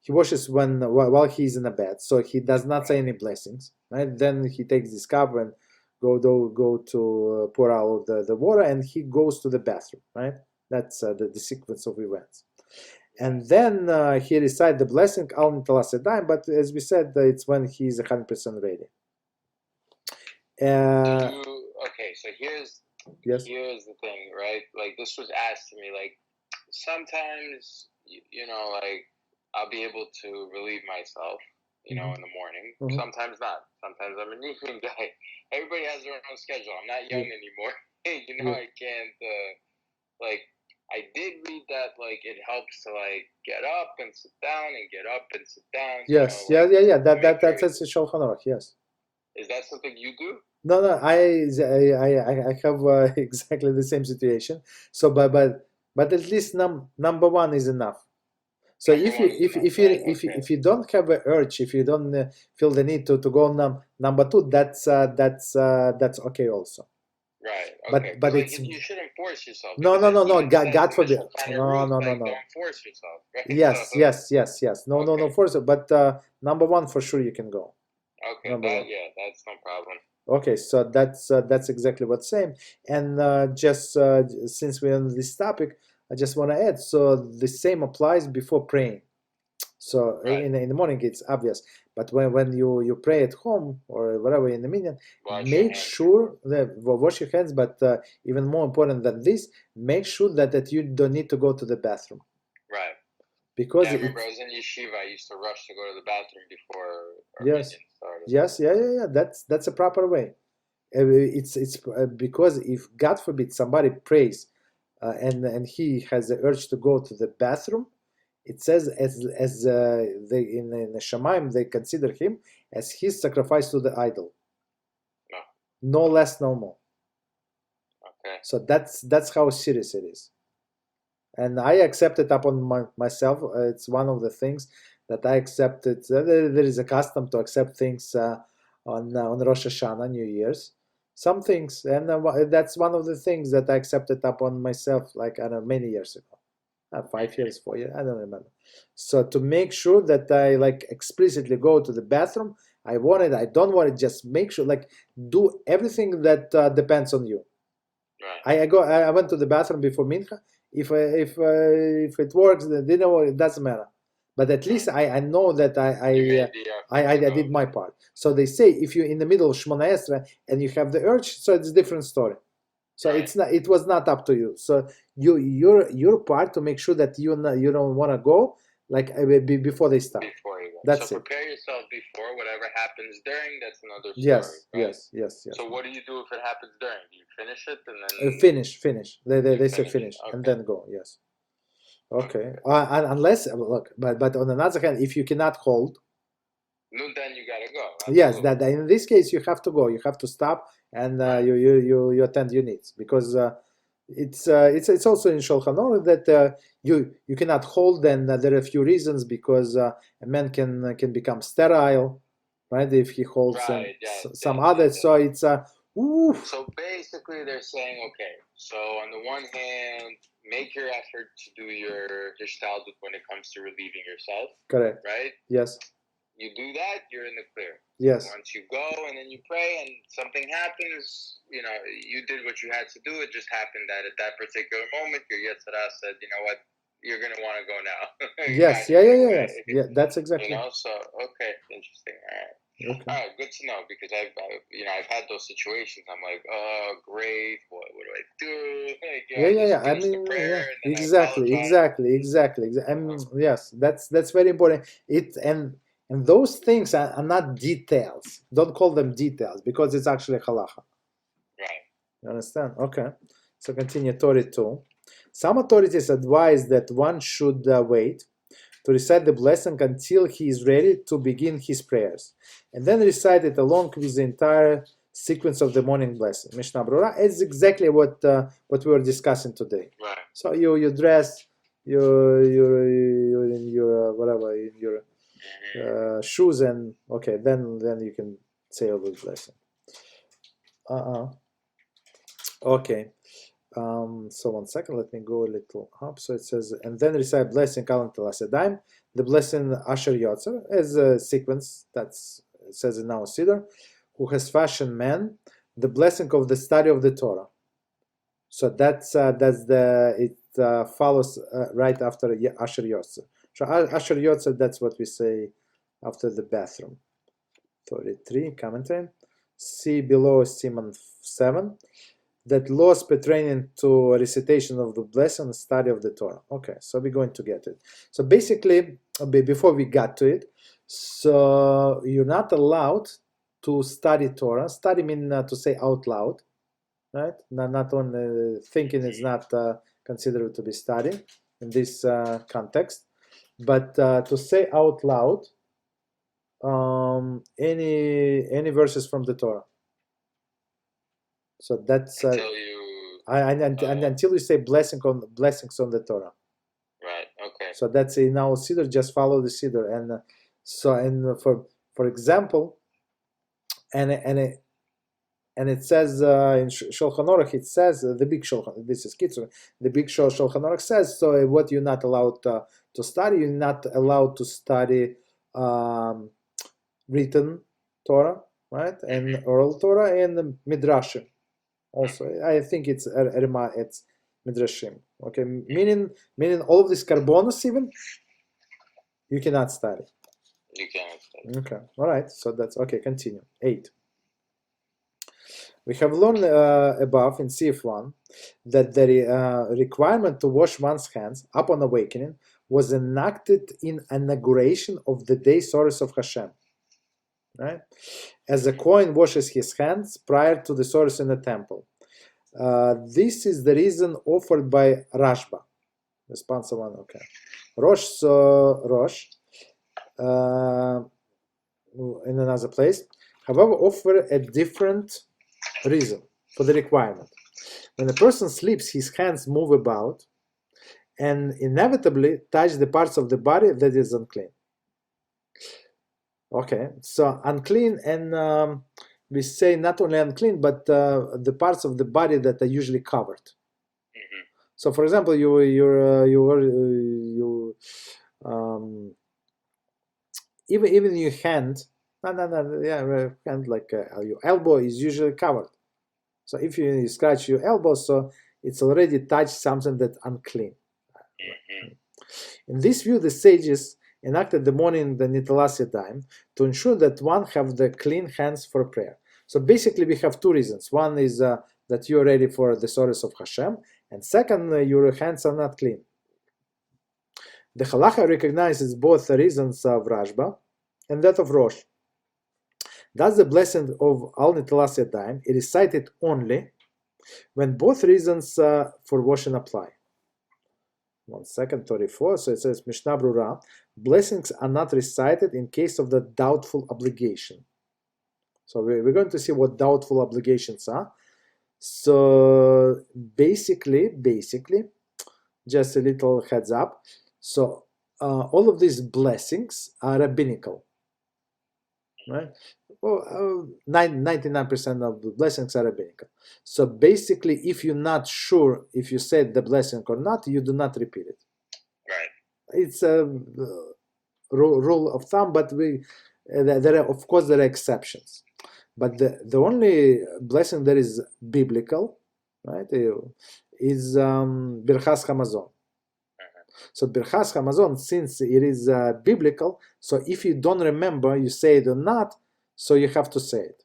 he washes while he's in a bed, so he does not say any blessings. Right? Then he takes this cup and go to pour out the water, and he goes to the bathroom. Right? That's the sequence of events. And then he recites the blessing Al Nitalas Yadayim, but as we said, it's when he's 100% ready. Okay, so here's the thing, right? Like this was asked to me, like sometimes like I'll be able to relieve myself, in the morning. Sometimes not. Sometimes I'm an evening guy. Everybody has their own schedule. I'm not young anymore. I can't I did read that it helps to get up and sit down and get up and sit down. Yes, yeah. That's a Shulchan Aruch. Yes. Is that something you do? No, no, I have exactly the same situation. So, but at least number one is enough. So Number one is enough, right? Okay. if you don't have a urge, if you don't feel the need to go number two, that's okay also. Right. Okay. But Like, it's you shouldn't force yourself, no, because no, it no, no. even says God in the forbid. Shulchan No, Aruch, no, no, like, no. don't force yourself, right? Yes, So, yes, yes, yes. No, no, no okay. force. But number one for sure you can go. Okay. Number one. Yeah, that's no problem. Okay, so that's exactly what's same. And just since we're on this topic, I just want to add. So the same applies before praying. So Right. in the morning it's obvious, but when you pray at home or whatever in the minyan, make sure that wash your hands. But even more important than this, make sure that you don't need to go to the bathroom. Right. Because yeah, I remember I was in yeshiva. I used to rush to go to the bathroom before our yes, minyan started. yes, yeah. That's a proper way. It's because if God forbid somebody prays and he has the urge to go to the bathroom, it says as they in the Shemaim they consider him as his sacrifice to the idol. No less, no more. Okay. So that's how serious it is. And I accept it upon myself. It's one of the things that I accepted. There is a custom to accept things on Rosh Hashanah, New Year's. Some things, and that's one of the things that I accepted upon myself, like I don't know, many years ago. 5 years, 4 years, I don't remember. So to make sure that I like explicitly go to the bathroom, I don't want it, just make sure, like do everything that depends on you. Right. I went to the bathroom before mincha. If it works, then it doesn't matter. But at least I know that I did my part. So they say if you're in the middle of Shmona Esrei and you have the urge, so it's a different story. So it's not. It was not up to you. So your part to make sure that you don't want to go like before they start. Before you go. That's so it. Prepare yourself before. Whatever happens during, that's another story. Yes, right? yes. So what do you do if it happens during? Do you finish it and then finish? They say finish okay. and then go. Yes. Okay. Unless look, but on another hand, if you cannot hold, no, then you gotta go. Absolutely. yes, that in this case you have to go. You have to stop and you attend your needs because it's also in Shulchan Aruch that you cannot hold, and there are a few reasons because a man can become sterile, right? If he holds some others, so it's So basically, they're saying, okay, so on the one hand, make your effort to do your hishtadlut when it comes to relieving yourself. Correct. Right? Yes. You do that, you're in the clear. Yes. Once you go and then you pray and something happens, you did what you had to do. It just happened that at that particular moment, your Yetzirah said, you know what, you're going to want to go now. Yes. Yeah. That's exactly. So, okay, interesting. All right. Okay. All right, good to know because I've had those situations. I'm like, oh, great. What do I do? Yeah. I mean, exactly. I mean, yes, that's very important. And those things are not details. Don't call them details because it's actually halacha. Right. You understand? Okay. So continue. Torah 2. Some authorities advise that one should wait to recite the blessing until he is ready to begin his prayers, and then recite it along with the entire sequence of the morning blessing. Mishnah Brura is exactly what we were discussing today. Right. So you dress, you're in your whatever, in your shoes, and okay, then you can say all the blessing. Okay. So 1 second, let me go a little up. So it says, and then recite blessing Kalan Telasedaim, the blessing Asher Yotzer, as a sequence that's it says in our Siddur, who has fashioned man, the blessing of the study of the Torah. So that's it follows right after Asher Yotzer. So Asher Yotzer, that's what we say after the bathroom. 33 commentary. See below Simon 7. That laws pertaining to recitation of the blessing and study of the Torah. Okay, so we're going to get it. So basically, before we got to it, so you're not allowed to study Torah. Study means to say out loud, right? Not only thinking is not considered to be study in this context, but to say out loud any verses from the Torah. So that's until you until you say blessings on the Torah. Right. Okay. So that's in our siddur. Just follow the siddur, and for example, and it says in Shulchan Aruch, it says the big Shulchan. This is Kitzur. The big Shulchan Aruch says, so what you're not allowed to study, you're not allowed to study written Torah, right, and oral Torah, and midrashim. Also, I think it's midrashim. Okay, meaning all of these karbonos even you cannot study. You cannot study. Okay, all right. So that's okay. Continue. 8. We have learned above in CF1 that the requirement to wash one's hands upon awakening was enacted in inauguration of the day service of Hashem, right? As a Kohen washes his hands prior to the service in the temple. This is the reason offered by Rashba. Response 1, okay. Rosh in another place, however, offer a different reason for the requirement. When a person sleeps, his hands move about and inevitably touch the parts of the body that is unclean. Okay, so unclean, and we say not only unclean, but the parts of the body that are usually covered. Mm-hmm. So, for example, even your hand, hand like your elbow is usually covered. So if you scratch your elbow, so it's already touched something that's unclean. Mm-hmm. In this view, the sages enacted the morning the Nitalas Yadayim to ensure that one have the clean hands for prayer. So basically, we have 2 reasons. One is that you're ready for the service of Hashem, and second, your hands are not clean. The Halacha recognizes both the reasons of Rashba and that of Rosh. Thus, the blessing of Al Nitalas Yadayim is cited only when both reasons for washing apply. 1 second, 34. So it says, Mishnah Brura, blessings are not recited in case of the doubtful obligation. So we're going to see what doubtful obligations are. So basically, just a little heads up. So all of these blessings are rabbinical, right? Well, 99% of the blessings are rabbinical. So basically, if you're not sure if you said the blessing or not, you do not repeat it. Right. It's a rule of thumb, but of course there are exceptions. But the only blessing that is biblical, right, is Birchas Hamazon. So Birchas Hamazon, since it is biblical, so if you don't remember, you say it or not, so you have to say it.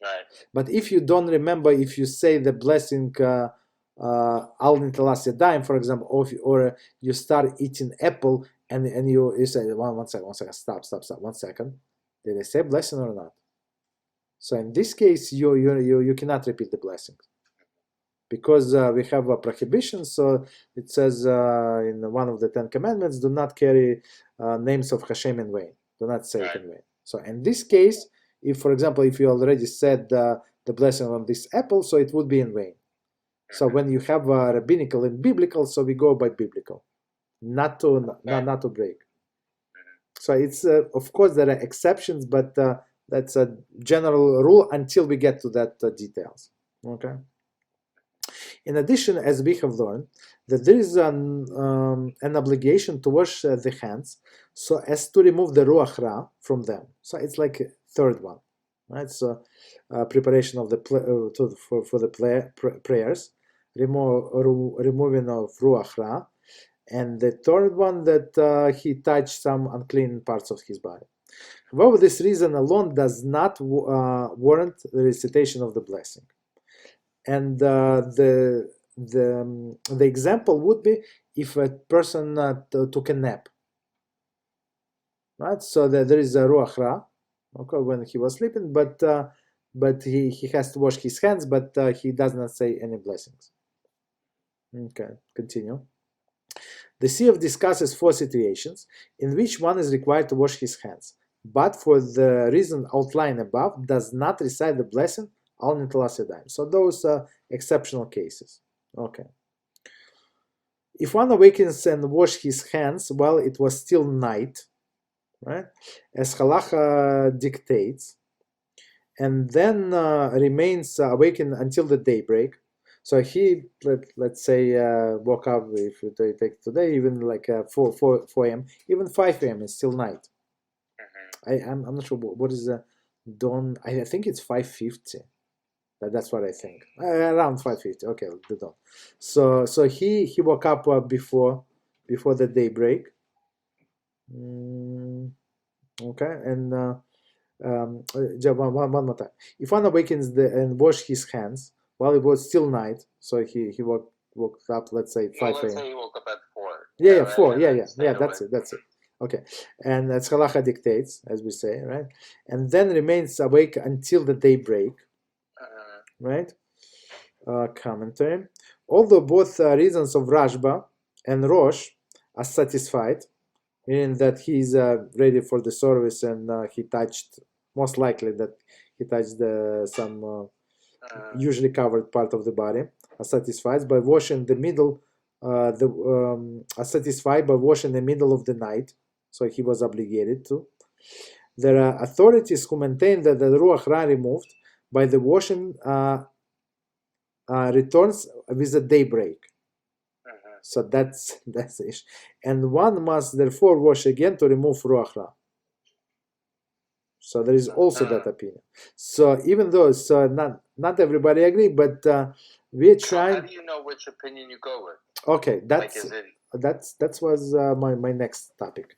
Right. But if you don't remember, if you say the blessing Al Nitalas Yadayim, for example, or you start eating apple and you say one second, stop, 1 second. Did I say blessing or not? So in this case, you cannot repeat the blessing, because we have a prohibition. So it says in one of the 10 commandments, do not carry names of Hashem in vain. Do not say it in vain. So in this case, if, for example, if you already said the blessing on this apple, so it would be in vain. So when you have rabbinical and biblical, so we go by biblical, not to break. So it's of course there are exceptions, but that's a general rule until we get to that details. Okay. In addition, as we have learned, that there is an obligation to wash the hands so as to remove the ruach ra from them. So it's like a third one, right? So preparation of the for the prayers, removing of ruach ra, and the third one that he touched some unclean parts of his body. However, this reason alone does not warrant the recitation of the blessing. And the example would be if a person took a nap, right? So there is a ruach ra, okay, when he was sleeping, but he has to wash his hands, but he does not say any blessings. Okay, continue. The CF discusses 4 situations in which one is required to wash his hands, but for the reason outlined above, does not recite the blessing al nitalas yadayim. So those are exceptional cases. Okay. If one awakens and wash his hands while it was still night, right, as halacha dictates, and then remains awakened until the daybreak. So he, let's say, woke up, if you take today, even like 4 a.m., even 5 a.m. is still night. I'm not sure what is the dawn. I think it's 5:50. That's what I think. Around 5:50. Okay, the dawn. So he woke up before the daybreak. Okay, and one more time. If one awakens and wash his hands while it was still night, so he woke up, let's say 5 a.m. Let's say he woke up at 4. Yeah, 4. Yeah. That's it. Okay, and as halacha dictates, as we say, right, and then remains awake until the daybreak, right? Commentary. Although both reasons of Rashba and Rosh are satisfied, meaning that he's ready for the service and he touched, most likely that he touched some usually covered part of the body, are satisfied by washing the middle, are satisfied by washing the middle of the night, so he was obligated to. There are authorities who maintain that the Ruach Ra removed by the washing returns with the daybreak. So that's it. And one must therefore wash again to remove Ruach Ra. So there is also that opinion. So even though not everybody agree, but we're trying. So how do you know which opinion you go with? Okay, that was my next topic.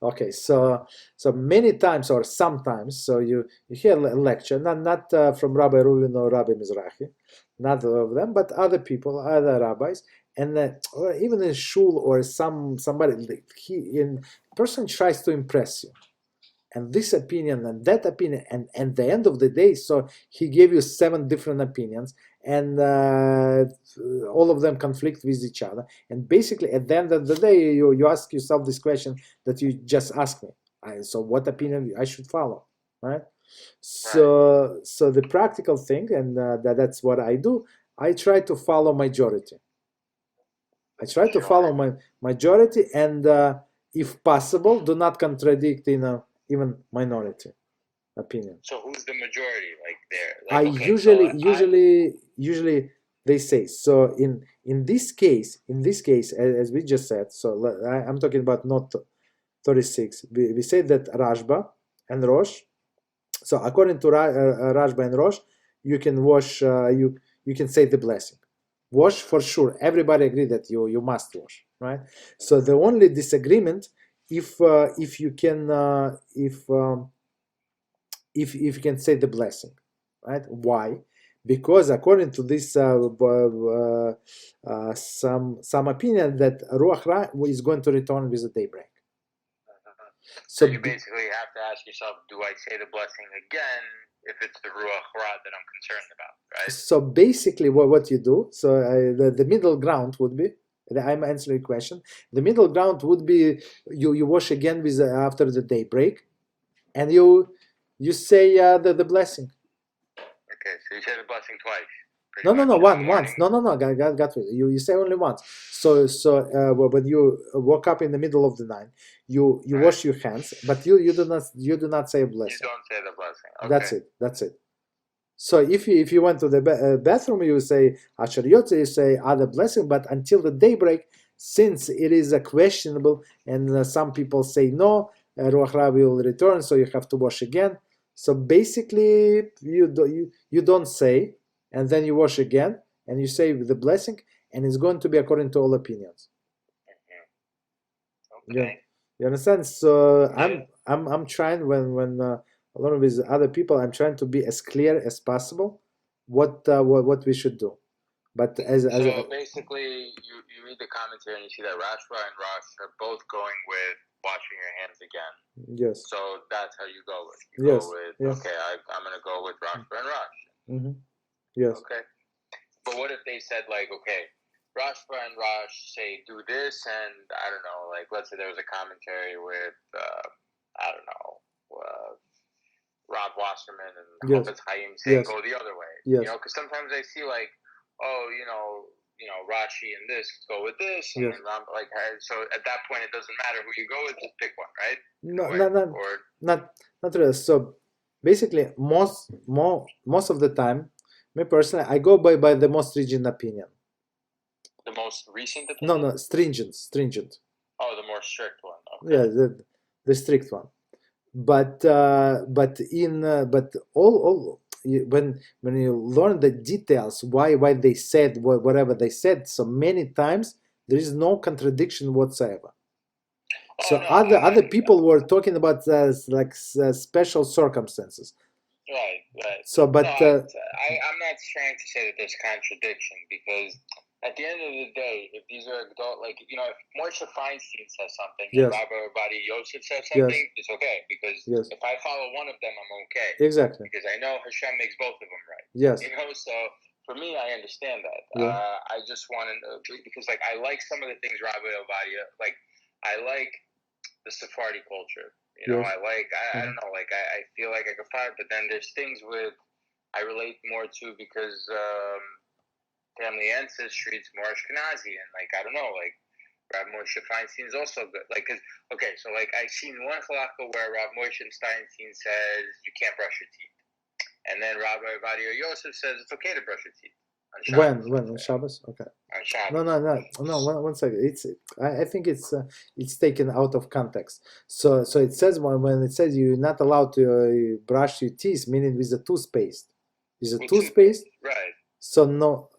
Okay, so many times or sometimes, so you hear a lecture, not from Rabbi Reuven or Rabbi Mizrahi, not of them, but other people, other rabbis, and or even in shul or somebody, person tries to impress you, and this opinion and that opinion, and at the end of the day, so he gave you 7 different opinions, and all of them conflict with each other. And basically, at the end of the day, you ask yourself this question that you just asked me. So what opinion I should follow, right? So the practical thing, and that's what I do, I try to follow majority. I try to follow my majority, and if possible, do not contradict even minority opinion. So who's the majority, like there? Like, usually they say so. In this case, as we just said, so I'm talking about not 36. We say that Rashba and Rosh. So according to Rashba and Rosh, you can wash. You can say the blessing. Wash for sure. Everybody agree that you must wash, right? So the only disagreement, if you can if you can say the blessing, right? Why? Because according to this some opinion that Ruach Ra is going to return with the daybreak. So you basically have to ask yourself, do I say the blessing again if it's the Ruach Ra that I'm concerned about, right? So basically what you do, so the middle ground would be, I'm answering your question, the middle ground would be you wash again with after the daybreak, and you say the blessing. Okay, so you say the blessing twice. No, once. No, got it. You say only once. So when you woke up in the middle of the night, you wash your hands, but you do not say a blessing. You don't say the blessing. Okay. That's it. So if you went to the bathroom, you say Asher Yotze, you say other blessing, but until the daybreak, since it is a questionable, and some people say no, Ruach Ra will return, so you have to wash again. So basically, you don't say, and then you wash again, and you say the blessing, and it's going to be according to all opinions. Okay. Yeah, you understand? So I'm trying when along with other people, I'm trying to be as clear as possible what we should do. But basically, you read the commentary and you see that Rashba and Rosh are both going with washing your hands again. Yes. So that's how you go with. Okay, I'm going to go with Rashba and Rosh. Mm-hmm. Yes. Okay. But what if they said, like, okay, Rashba and Rosh say do this, and I don't know, like, let's say there was a commentary with, I don't know, Rob Wasserman and Yes. Chofetz Chaim saying Yes. go the other way. Yes. You know, because sometimes I see like, oh, Rashi and this go with this, and Yes. then like so at that point it doesn't matter who you go with, just pick one, right? Not really. So basically, most of the time, me personally, I go by the most stringent opinion. The most recent opinion? No, stringent. Oh, the more strict one. Okay. Yeah, the strict one. But all when you learn the details, why they said whatever they said, so many times there is no contradiction whatsoever. So other people were talking about special circumstances. Right. So, but I'm not trying to say that there's contradiction, because at the end of the day, if these are adult, if Moshe Feinstein says something and Rabbi Ovadia Yosef says something, it's okay, because if I follow one of them, I'm okay. Exactly. Because I know Hashem makes both of them right. Yes. So for me, I understand that. Yeah. I just want to know, because I like some of the things Rabbi Ovadia, I like the Sephardi culture. Yes. I don't know, I feel like I could find, but then there's things I relate more to, because family ancestry, it's more Ashkenazi, and I don't know, Rav Moshe Feinstein is also good. I've seen one halakha where Rav Moshe Feinstein says you can't brush your teeth, and then Rabbi Ovadia Yosef says it's okay to brush your teeth. When on Shabbos? Okay. On Shabbos. No. 1 second. I think it's taken out of context. So it says when it says you're not allowed to brush your teeth, meaning with a toothpaste. With a toothpaste. Right. So no.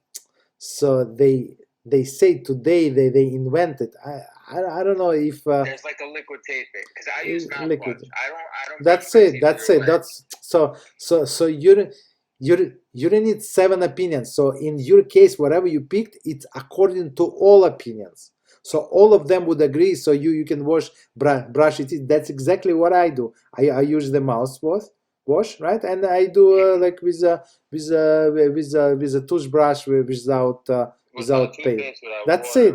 So they say today they invented. I don't know if there's a liquid toothpaste, because I use mouthwash. Liquid. I don't. That's it. That's so you don't need 7 opinions. So in your case, whatever you picked, it's according to all opinions. So all of them would agree. So you can brush your teeth. That's exactly what I do. I use the mouthwash, right? And I do with a toothbrush without paste. That's it.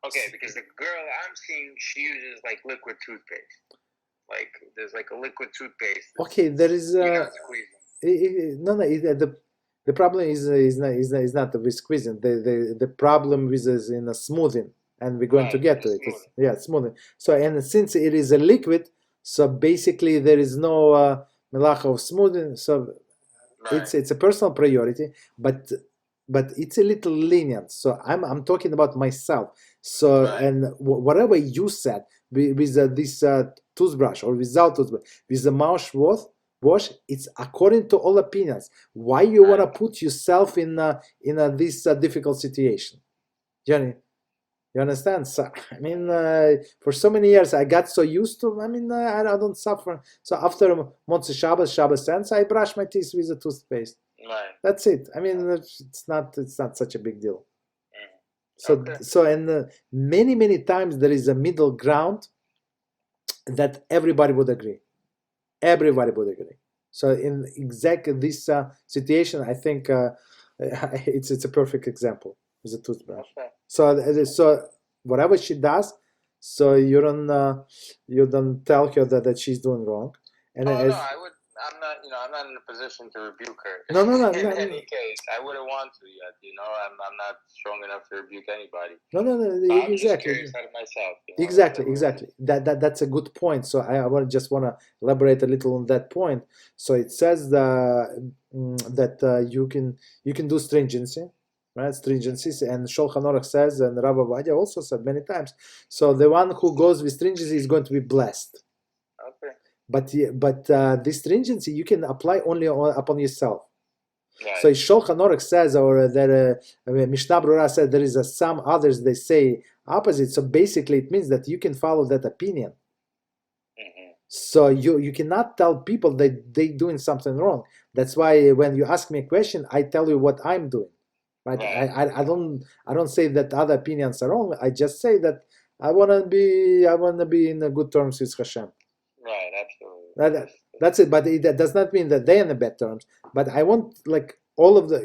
Okay, because the girl I'm seeing, she uses liquid toothpaste. There's a liquid toothpaste. Okay, there is the problem is not with squeezing. The problem is in a smoothing, and we're going to get to it. Smoothing. So, and since it is a liquid, so basically there is no melacha of smoothing. So it's a personal priority, but it's a little lenient. So I'm talking about myself. So and whatever you said with this toothbrush or without toothbrush, with the mouthwash, it's according to all opinions. Why you want to put yourself in this difficult situation? You understand? So I mean, for so many years I got so used to. I mean, I don't suffer. So after Motzei Shabbos ends, I brush my teeth with a toothpaste. Right. That's it. I mean, it's not such a big deal. So and many times there is a middle ground that everybody would agree. So in exactly this situation, I think it's a perfect example with a toothbrush. Okay. So whatever she does, so you don't tell her that she's doing wrong. And I'm not in a position to rebuke her. No. In any case, I wouldn't want to yet. I'm not strong enough to rebuke anybody. No, I'm exactly. Just curious out of myself. Exactly. That's a good point. So I want to elaborate a little on that point. So it says that you can do stringency, right? Stringency, and Shulchan Aruch says, and Rabbi Ovadia also said many times. So the one who goes with stringency is going to be blessed. Okay. But this stringency you can apply only upon yourself. Right. So Shulchan Aruch says, or that Mishnah Brura said, there is some others they say opposite. So basically, it means that you can follow that opinion. Mm-hmm. So you cannot tell people that they doing something wrong. That's why when you ask me a question, I tell you what I'm doing. Right? I don't say that other opinions are wrong. I just say that I wanna be in a good terms with Hashem. Right, absolutely. That's it. But it does not mean that they're in the bad terms. But I want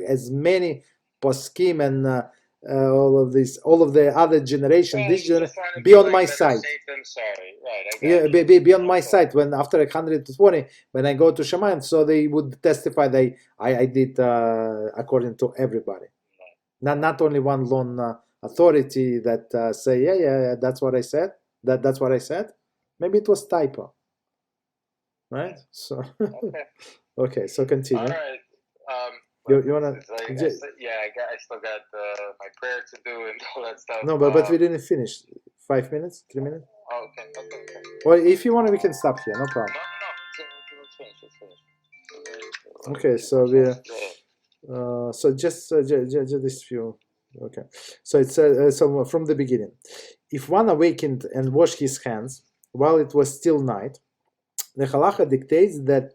as many poskim and all of the other generation, Well, this you generation, just want to be on my better side. safe than sorry. Right, I got Yeah, you. be on my side. When after 120, when I go to Shaman, so they would testify that I did according to everybody, not only one lone authority that say yeah, that's what I said. That's what I said. Maybe it was typo, right? So Okay. okay, so continue. All right. You wanna? I still got my prayer to do and all that stuff. No, but we didn't finish. 5 minutes, 3 minutes. Oh, okay. Or if you want, we can stop here. No problem. No. Let's finish. Okay, so we so just this few. Okay, so it says so from the beginning. If one awakened and washed his hands while it was still night, the halacha dictates that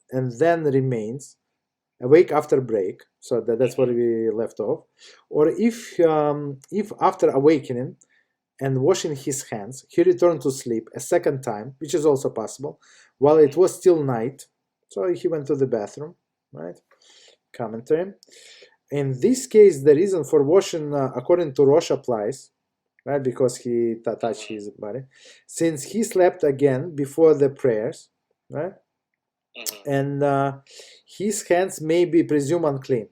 and then remains awake after break. So that's what we left off. Or if after awakening and washing his hands, he returned to sleep a second time, which is also possible, while it was still night. So he went to the bathroom, right? Commentary. In this case, the reason for washing, according to Rosh, applies, right? Because he touched his body, since he slept again before the prayers, right? And his hands may be presumed unclean.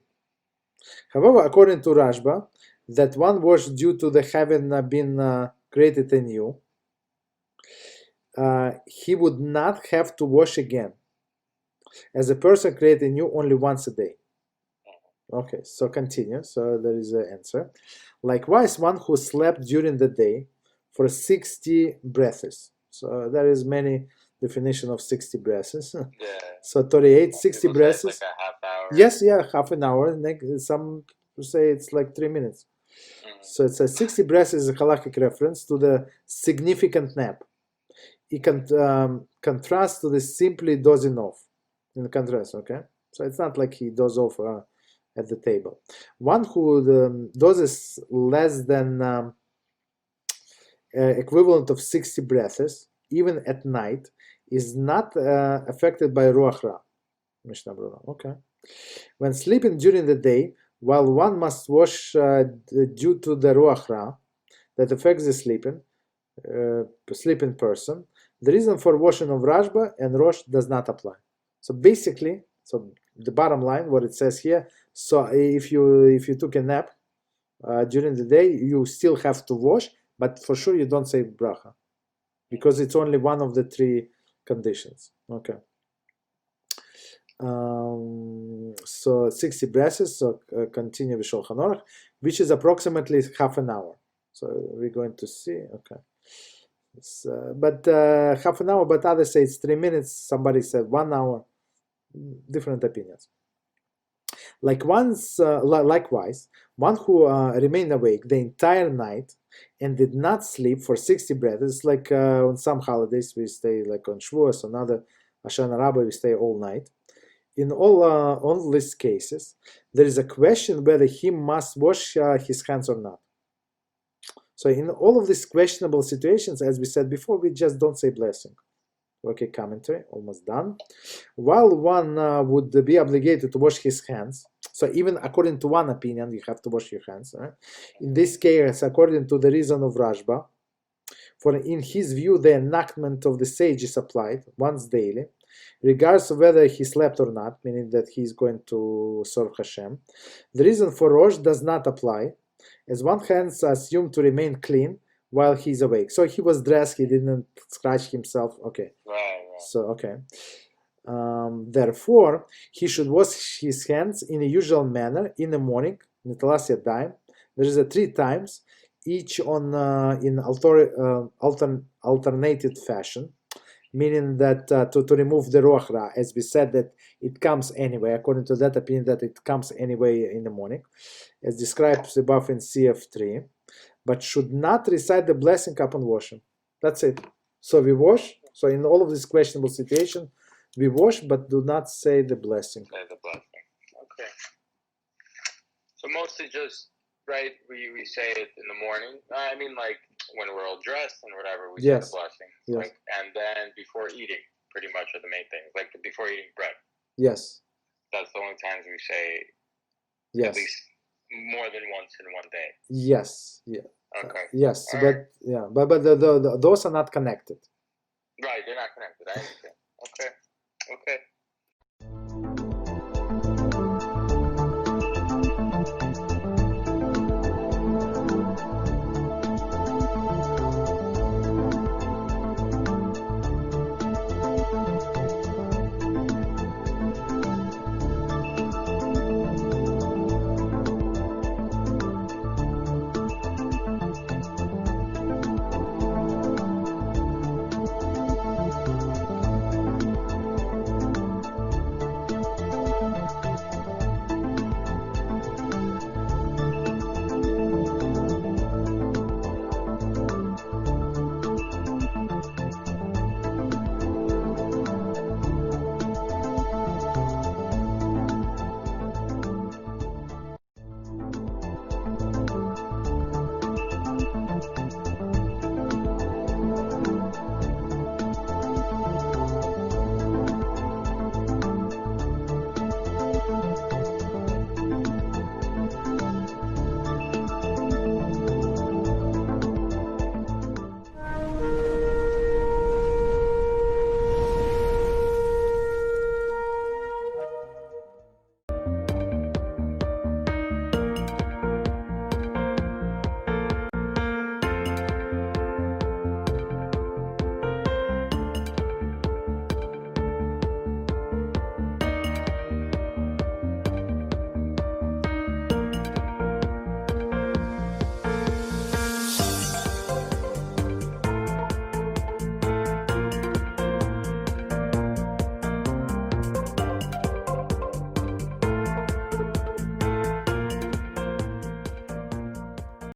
However, according to Rashba, that one wash due to the having been created anew, he would not have to wash again, as a person created anew only once a day. Okay, so continue. So there is an answer. Likewise, one who slept during the day for 60 breaths. So there is many definition of 60 breaths. Yeah. So 38, 60 breaths. Like a half hour. Yes, yeah, half an hour. Some say it's like 3 minutes. So it's a 60 breaths is a halakhic reference to the significant nap. It can contrast to the simply dozing off. In contrast, okay? So it's not like he does off at the table. One who dozes less than equivalent of 60 breaths, even at night, is not affected by Ruach Ra. Mishnah Brura. Okay. When sleeping during the day, while one must wash due to the Ruach Ra that affects the sleeping person, the reason for washing of Rashba and Rosh does not apply. So basically, so the bottom line, what it says here, so if you took a nap during the day, you still have to wash, but for sure you don't say bracha, because it's only one of the three conditions. Okay. So 60 breaths, so continue with Shulchan Aruch, which is approximately half an hour. So we're going to see, okay. But half an hour, but others say it's 3 minutes, somebody said 1 hour, different opinions. Likewise, one who remained awake the entire night and did not sleep for 60 breaths, it's like on some holidays we stay, like on Shavuot, on other Hashanah Rabbah we stay all night. In all these cases, there is a question whether he must wash his hands or not. So in all of these questionable situations, as we said before, we just don't say blessing. Okay, commentary, almost done. While one would be obligated to wash his hands, so even according to one opinion, you have to wash your hands. Right? In this case, according to the reason of Rashba, for in his view, the enactment of the sage is applied once daily, regardless of whether he slept or not, meaning that he's going to serve Hashem. The reason for Rosh does not apply, as one hands are assumed to remain clean while he's awake. So he was dressed, he didn't scratch himself. Okay. Right. So, okay. Therefore, he should wash his hands in a usual manner in the morning, Nitalas Yadayim. There is 3 times, each on in alternated fashion, meaning that to remove the Ruach Ra, as we said, that it comes anyway, according to that opinion, that it comes anyway in the morning, as described above in CF3, but should not recite the blessing upon washing. That's it. So we wash. So in all of these questionable situations, we wash, but do not say the blessing. Say the blessing. Okay. So mostly just, right, we say it in the morning. I mean, like, when we're all dressed and whatever, we say the blessing. Yes. Like, and then before eating, pretty much are the main things. Like, before eating bread. Yes. That's the only times we say, yes. At least more than once in one day. Yes. Yeah. Okay. Yes, All but right. yeah, but those are not connected. Right, they're not connected. I understand. Okay. Okay.